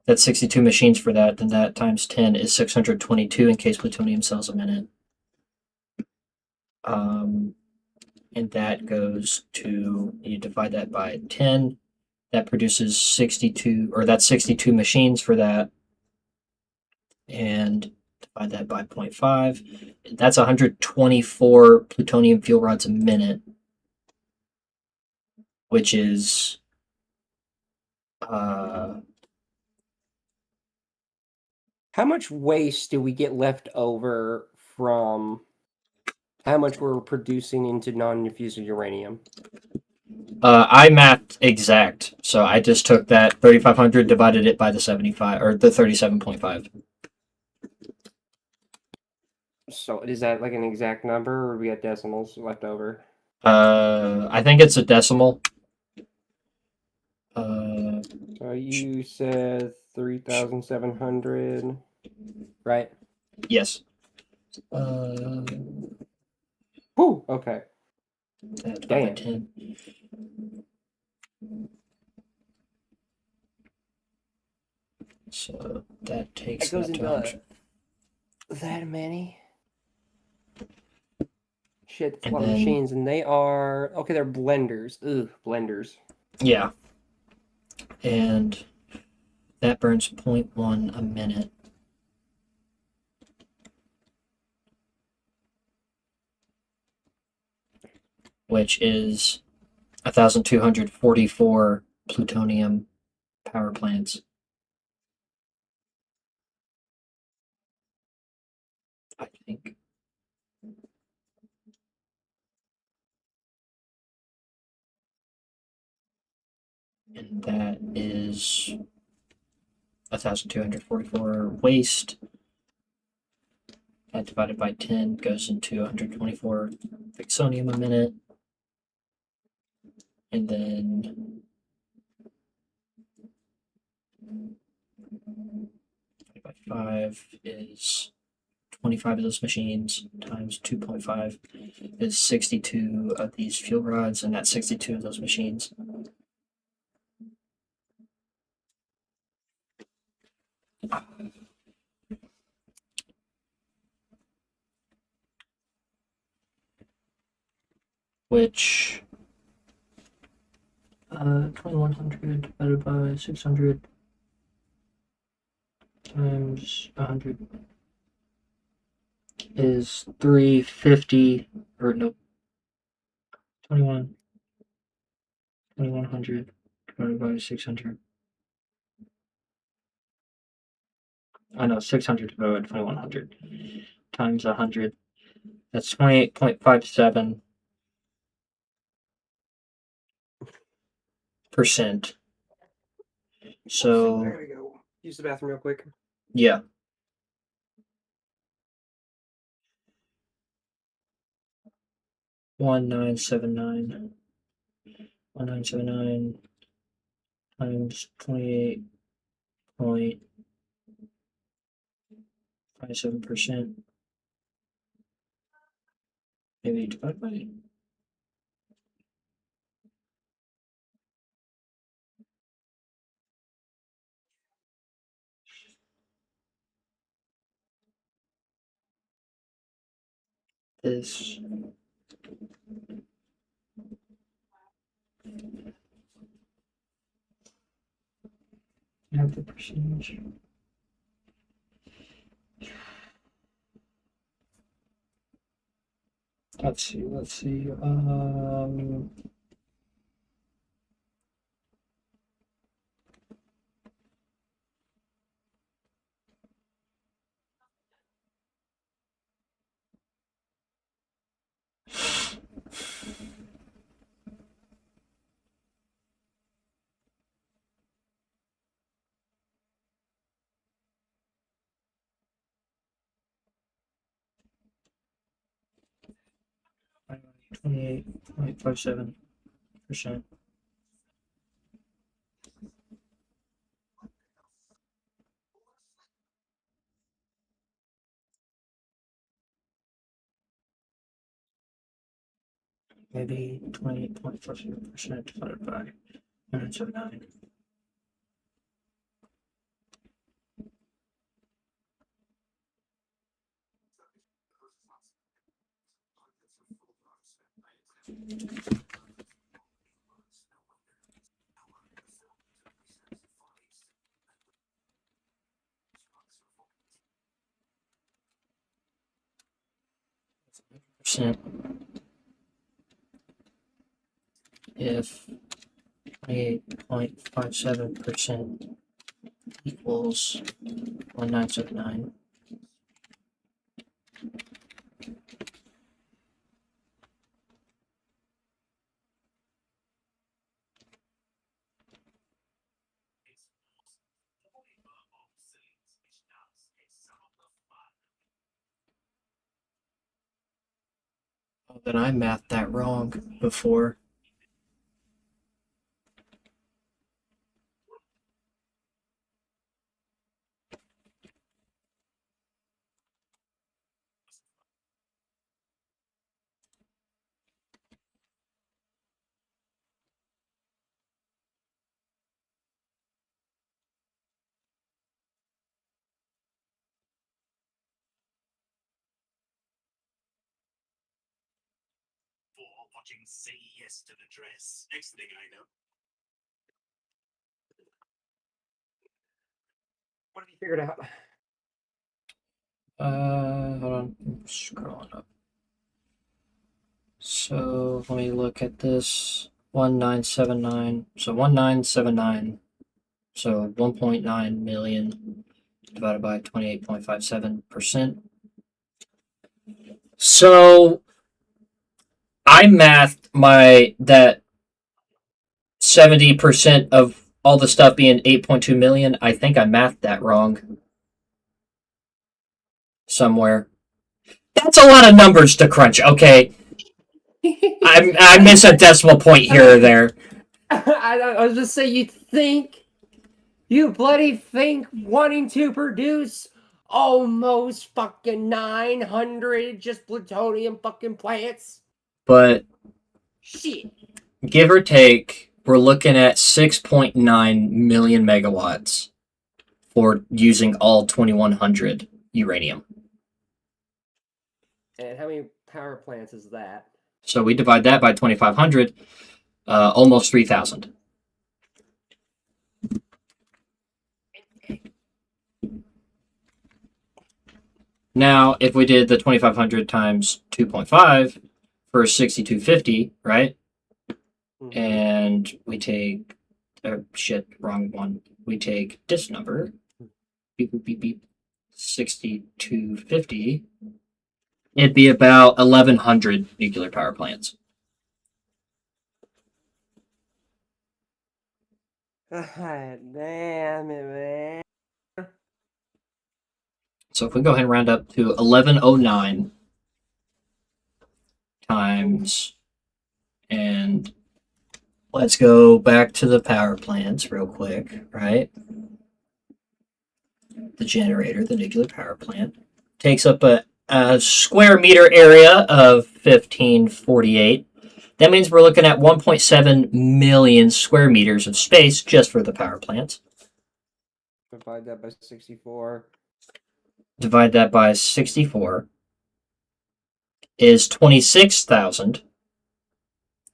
that's 62 machines for that. Then that times 10 is 622 encased plutonium cells a minute. And that goes to, you divide that by 10, that produces 62, or that's 62 machines for that. And divide that by 0.5. That's 124 plutonium fuel rods a minute, which is
how much waste do we get left over from how much we're producing into non-diffusive uranium?
I mapped exact, so I just took that 3,500, divided it by the 75 or the 37.5.
So is that like an exact number, or do we have decimals left over?
I think it's a decimal.
So you said 3,700, right?
Yes.
Whew, okay.
That divided by
Damn.
10. So that takes
It goes
that to
into
100.
that many? Shit, that's a
And
lot of
then-
machines, and they are okay. They're blenders. Ugh, blenders.
Yeah. And that burns 0.1 a minute. Which is 1,244 plutonium power plants. I think. And that is 1,244 waste. That divided by 10 goes into 124 Vixonium a minute. And then divided by 5 is 25 of those machines times 2.5 is 62 of these fuel rods, and that's 62 of those machines. Which 2,100 divided by 600 times 100 is 350, or no, 2,100 divided by 600. I know, 600 divided by 2,100 times 100. That's 28.57%. So,
I gotta go use the bathroom real quick.
yeah. One nine seven nine times 28.57%. maybe divided by. This. Have the percentage. Let's see. $28.57%. Maybe 28.47% divided by 179. Percent if 28.57% equals 1979. Oh, then I mathed that wrong before.
Watching Say Yes to the Dress. Next thing I know.
What have you figured out?
Hold on, I'm scrolling up. So let me look at this. 1979. So 1979. So 1.9 million divided by 28.57%. So I mathed that 70% of all the stuff being 8.2 million. I think I mathed that wrong somewhere. That's a lot of numbers to crunch. Okay, I miss a decimal point here or there.
I was just saying, you bloody think wanting to produce almost fucking 900 just plutonium fucking plants?
But
Shit.
give or take, we're looking at 6.9 million megawatts for using all 2100 uranium.
And how many power plants is that?
So we divide that by 2500, almost 3000. Now, if we did the 2500 times 2.5 for 6250, right?
Mm-hmm.
And we take, wrong one. We take this number, beep, beep, beep, beep, 6250. It'd be about 1100 nuclear power plants.
Damn it, man.
So if we go ahead and round up to 1109 times, and let's go back to the power plants real quick, right? The generator, the nuclear power plant, takes up square meter area of 1548. That means we're looking at 1.7 million square meters of space just for the power plants.
Divide that by 64.
Divide that by 64 is 26,000.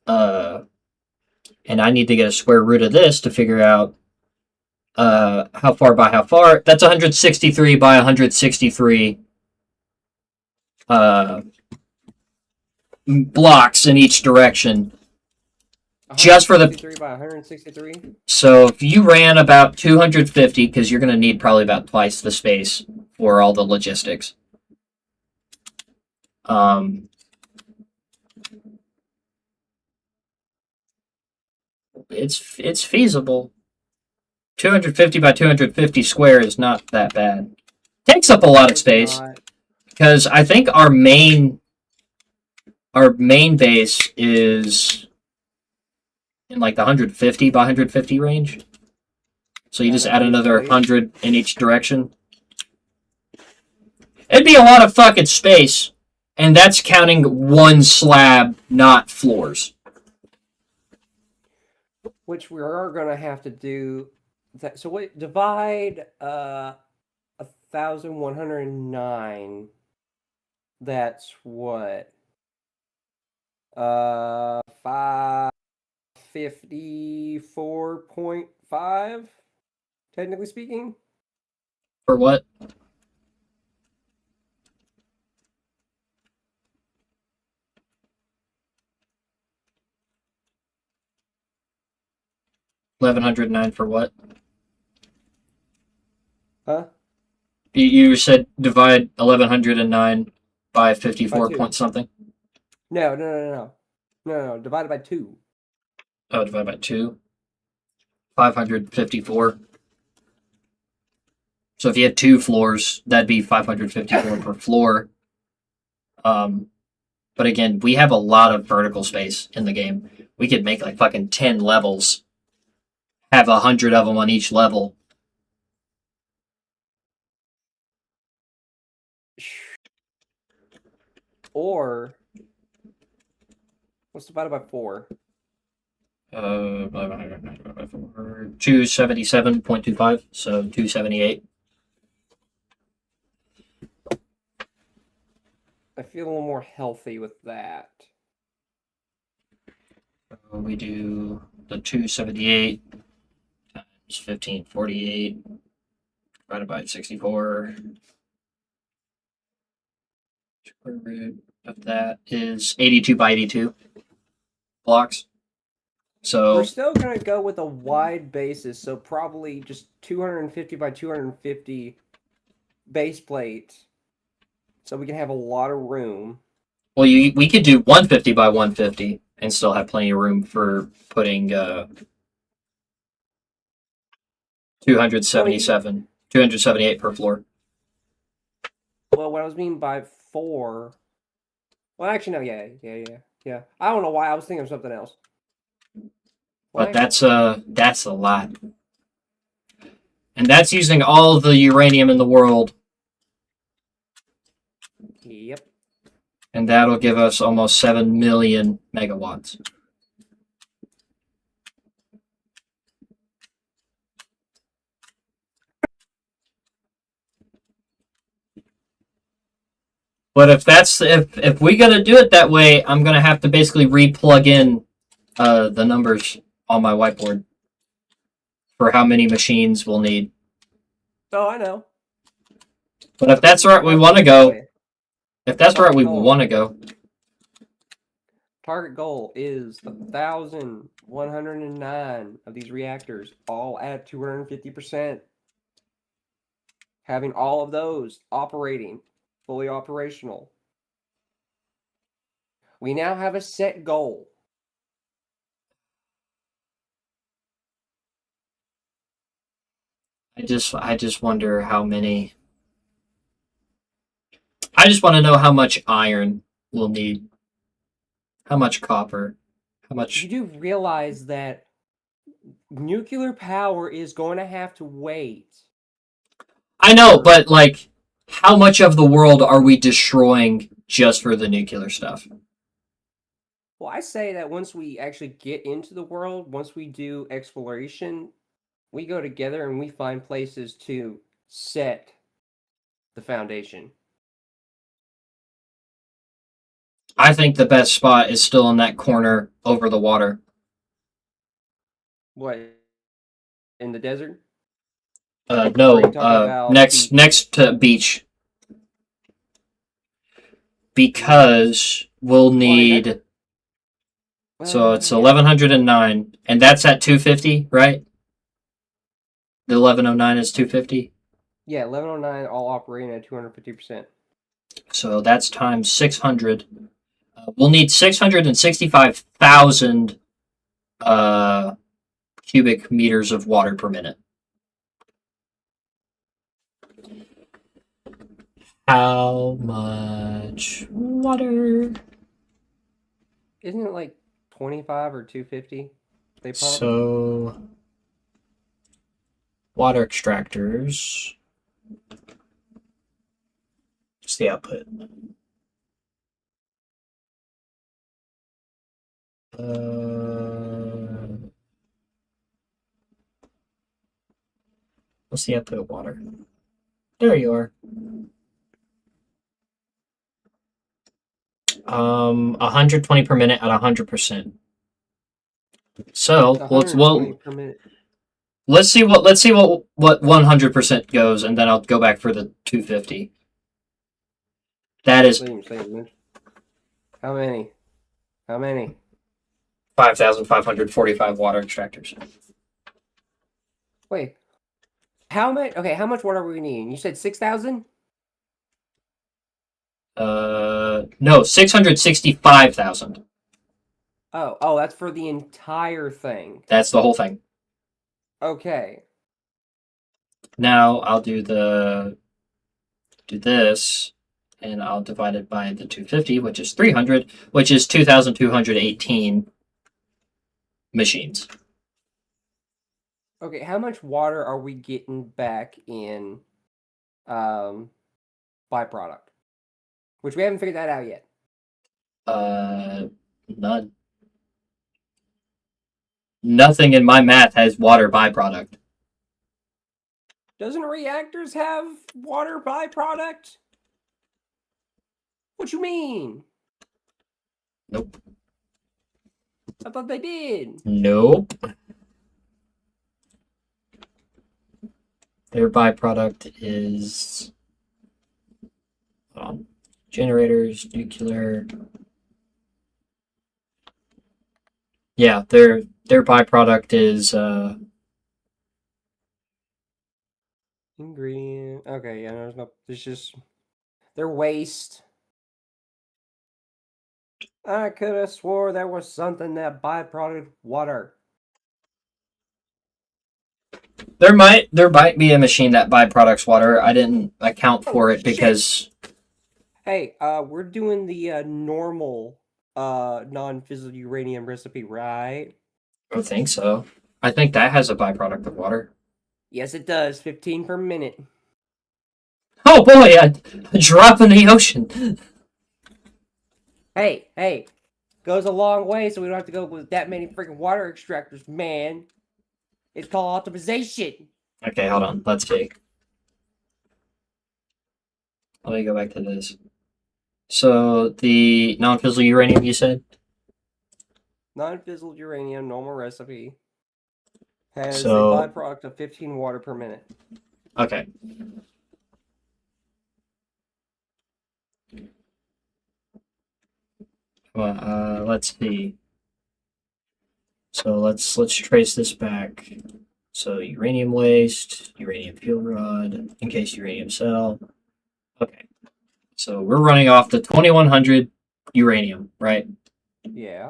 And I need to get a square root of this to figure out how far by how far. That's 163 by 163 blocks in each direction. Just for the
163 by 163.
So if you ran about 250, because you're going to need probably about twice the space for all the logistics. It's feasible. 250 by 250 square is not that bad. Takes up a lot of space because I think our main base is in like the 150 by 150 range. So you just add another 100 in each direction. It'd be a lot of fucking space, and that's counting one slab, not floors.
Which we are going to have to do. That. So wait, divide 1,109. That's what? 554.5, technically speaking.
For what? $1,109 for what?
Huh?
You said divide 1,109 by 54
By
point something?
No. Divided by 2.
Oh, divided by 2. 554. So if you had 2 floors, that'd be 554 per floor. But again, we have a lot of vertical space in the game. We could make like fucking 10 levels. Have 100 of them on each level.
Or what's divided by 4?
277.25, so 278.
I feel a little more healthy with that.
We do the 278 times 1548 divided by 64. Square root of that is 82 by 82 blocks. So
we're still going to go with a wide basis, so probably just 250 by 250 base plate, so we can have a lot of room.
Well, we could do 150 by 150 and still have plenty of room for putting 278 per floor.
Well, what I was meaning by 4... Well, actually, no, yeah. I don't know why I was thinking of something else.
But that's a lot. And that's using all the uranium in the world.
Yep.
And that'll give us almost 7 million megawatts. But if we're gonna do it that way, I'm gonna have to basically re-plug in the numbers on my whiteboard for how many machines we'll need.
Oh, I know.
But if that's right, we want to go. If that's right, we want to go.
Target goal is 1,109 of these reactors, all at 250%. Having all of those operating, fully operational. We now have a set goal.
I just wonder how many. I just want to know how much iron we'll need. How much copper? How much?
You do realize that nuclear power is going to have to wait.
I know, but like How much of the world are we destroying just for the nuclear stuff?
Well, I say that once we actually get into the world, once we do exploration, we go together and we find places to set the foundation.
I think the best spot is still in that corner over the water.
What, in the desert?
No,
Or are you talking about
next
beach?
next to beach, because we'll need. So it's
Yeah.
1109, and that's at 250, right? The 1109 is 250.
Yeah, 1109 all operating at 250%.
So that's times 600. We'll need 665,000 cubic meters of water per minute. How much water?
Isn't it like 25 or 250 they pump?
So, water extractors. What's the output? What's the output of water? There you are. 120 per minute at 100%. So let's
120 per minute.
let's see what 100% goes, and then I'll go back for the 250. That is
Same. How many? How many?
5,545 water extractors.
Wait. How much? Okay, how much water are we needing? You said 6,000?
No, 665,000.
Oh, that's for the entire thing.
That's the whole thing.
Okay.
Now I'll do this, and I'll divide it by the 250, which is 300, which is 2,218 machines.
Okay, how much water are we getting back in byproduct? Which we haven't figured that out yet.
None. Nothing in my math has water byproduct.
Doesn't reactors have water byproduct? What you mean?
Nope.
I thought they did.
Nope. Their byproduct is generators, nuclear. Yeah, their byproduct is
Ingredient. Okay, yeah, there's just their waste. I could have swore there was something that byproduct water.
there might be a machine that byproducts water. I didn't account for it because
Hey, we're doing the normal non-fissile uranium recipe, right?
I don't think so. I think that has a byproduct of water.
Yes, it does. 15 per minute.
Oh boy, a drop in the ocean.
Hey, goes a long way, so we don't have to go with that many freaking water extractors, man. It's called optimization.
Okay, hold on. Let's see. Let me go back to this. So the non-fissile uranium, you said?
Non-fissile uranium normal recipe has a
So
byproduct of 15 water per minute.
okay. Well, let's see. So let's trace this back. So uranium waste, uranium fuel rod, encased uranium cell. Okay. So we're running off the 2100 uranium, right?
Yeah.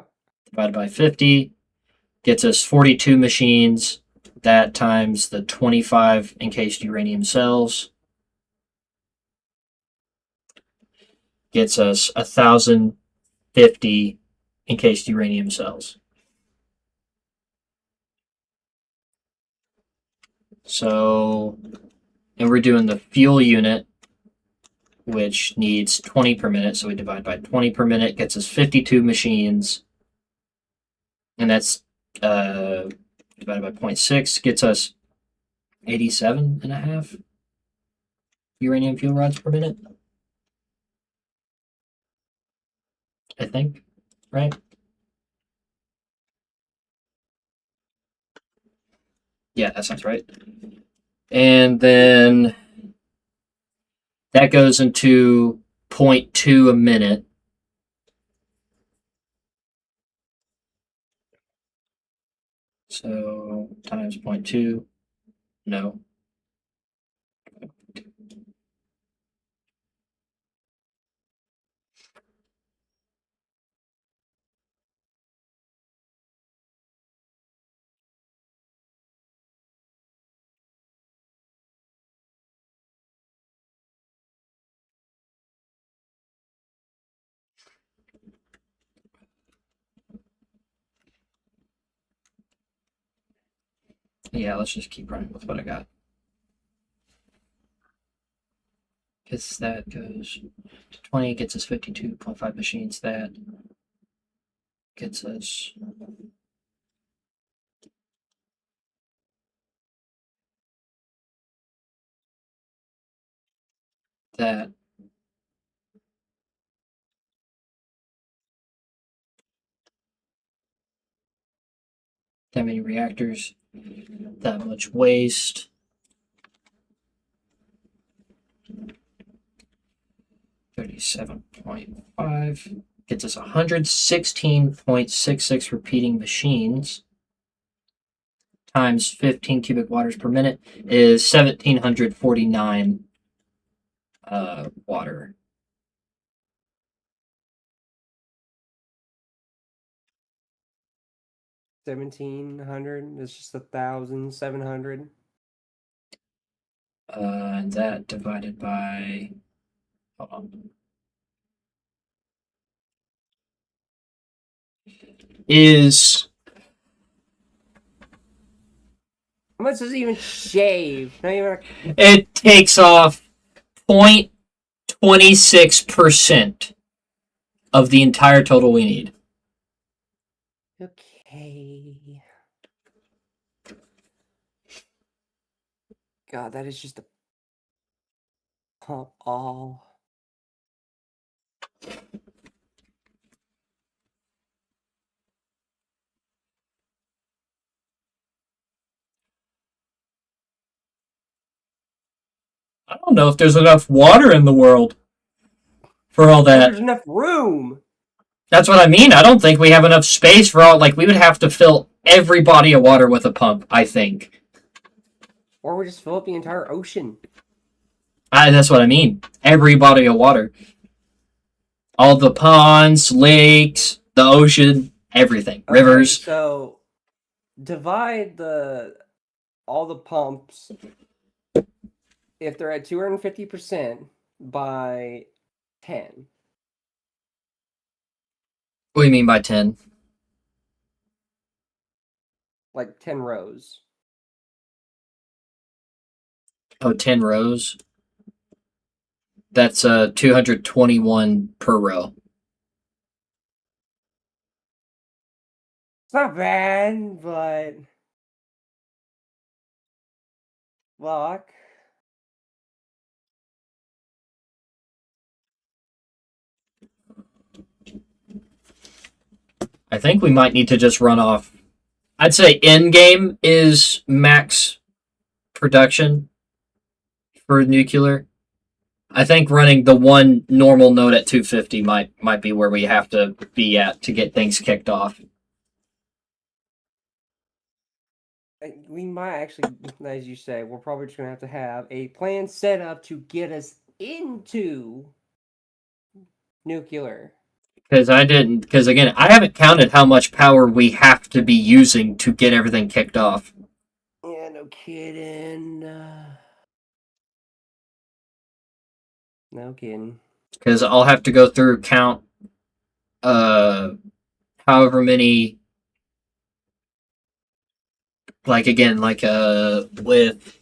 Divided by 50 gets us 42 machines. That times the 25 encased uranium cells gets us 1,050 encased uranium cells. So, and we're doing the fuel unit, which needs 20 per minute. So we divide by 20 per minute, gets us 52 machines. And that's divided by 0.6, gets us 87 and a half uranium fuel rods per minute. I think, right? Yeah, that sounds right. And then that goes into 0.2 a minute. So times 0.2, no. Yeah, let's just keep running with what I got. Because that goes to 20, gets us 52.5 machines. That gets us that. That many reactors, that much waste. 37.5 gets us 116.66 repeating machines times 15 cubic waters per minute is 1,749 water.
$1,700. It's just 1,700.
And that divided by, hold on, is
How much does it even shave? Not even.
it takes off 0.26% of the entire total we need.
Okay. God, that is just a pump all.
I don't know if there's enough water in the world for all that.
There's enough room.
That's what I mean. I don't think we have enough space for all. Like, we would have to fill every body of water with a pump, I think.
Or we just fill up the entire ocean.
That's what I mean. Every body of water. All the ponds, lakes, the ocean, everything.
Okay,
Rivers.
so divide all the pumps, if they're at 250%, by 10.
What do you mean by 10?
Like 10 rows.
Oh, 10 rows? That's 221 per row.
It's not bad, but luck.
I think we might need to just run off. I'd say end game is max production for nuclear. I think running the one normal node at 250 might be where we have to be at to get things kicked off.
We might actually, as you say, we're probably just going to have a plan set up to get us into nuclear.
Because again, I haven't counted how much power we have to be using to get everything kicked off.
Yeah, no kidding. No kidding.
Because I'll have to go through count however many, like again, like with,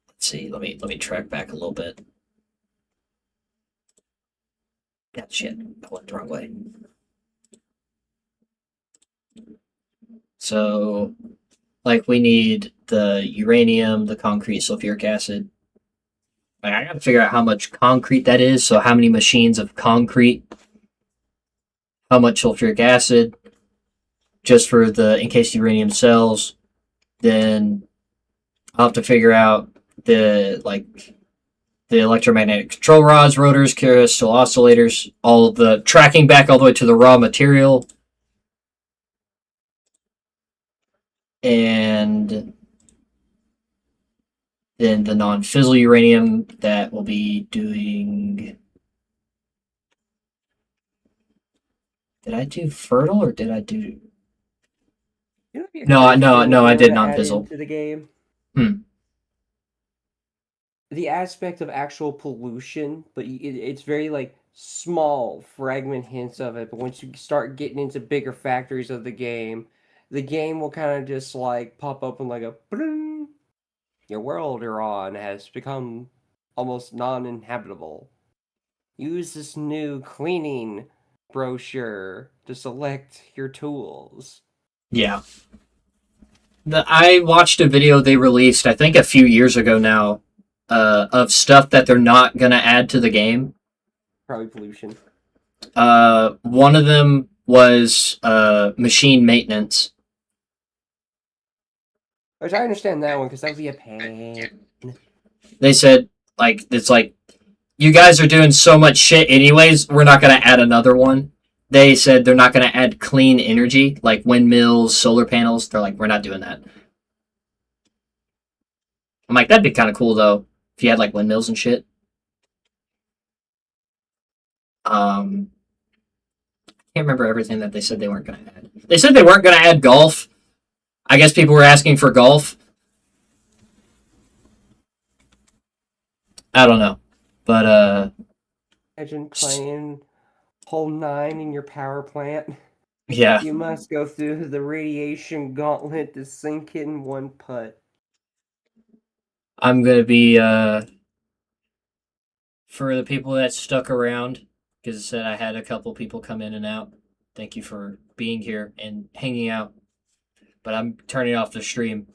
let's see, let me track back a little bit. Yeah, shit. I went the wrong way. So, like, we need the uranium, the concrete, sulfuric acid. Like, I gotta figure out how much concrete that is. So, how many machines of concrete, how much sulfuric acid, just for the in case uranium sells. Then I'll have to figure out the electromagnetic control rods, rotors, crystal oscillators, all the tracking back all the way to the raw material. And then the non-fissile uranium that will be doing. Did I do fertile or did I do?
You know, it'd be a
No,
crazy
no,
thing
no,
if
I
they
did
were to add
non-fissile.
into the game.
Hmm.
The aspect of actual pollution, but it's very like small fragment hints of it. But once you start getting into bigger factories of the game will kind of just like pop open like a "Bling." Your world you're on has become almost non-inhabitable. Use this new cleaning brochure to select your tools.
Yeah. I watched a video they released, I think a few years ago now, of stuff that they're not gonna add to the game.
Probably pollution.
One of them was machine maintenance.
Which I understand that one because that would be a pain.
They said it's like you guys are doing so much shit anyways. We're not gonna add another one. They said they're not gonna add clean energy like windmills, solar panels. They're like, we're not doing that. I'm like, that'd be kind of cool though if you had like windmills and shit. Can't remember everything that they said they weren't going to add. They said they weren't going to add golf. I guess people were asking for golf. I don't know, but
Imagine playing hole 9 in your power plant.
yeah,
You must go through the radiation gauntlet to sink it in one putt.
I'm gonna be for the people that stuck around because I said I had a couple people come in and out. Thank you for being here and hanging out. But I'm turning off the stream.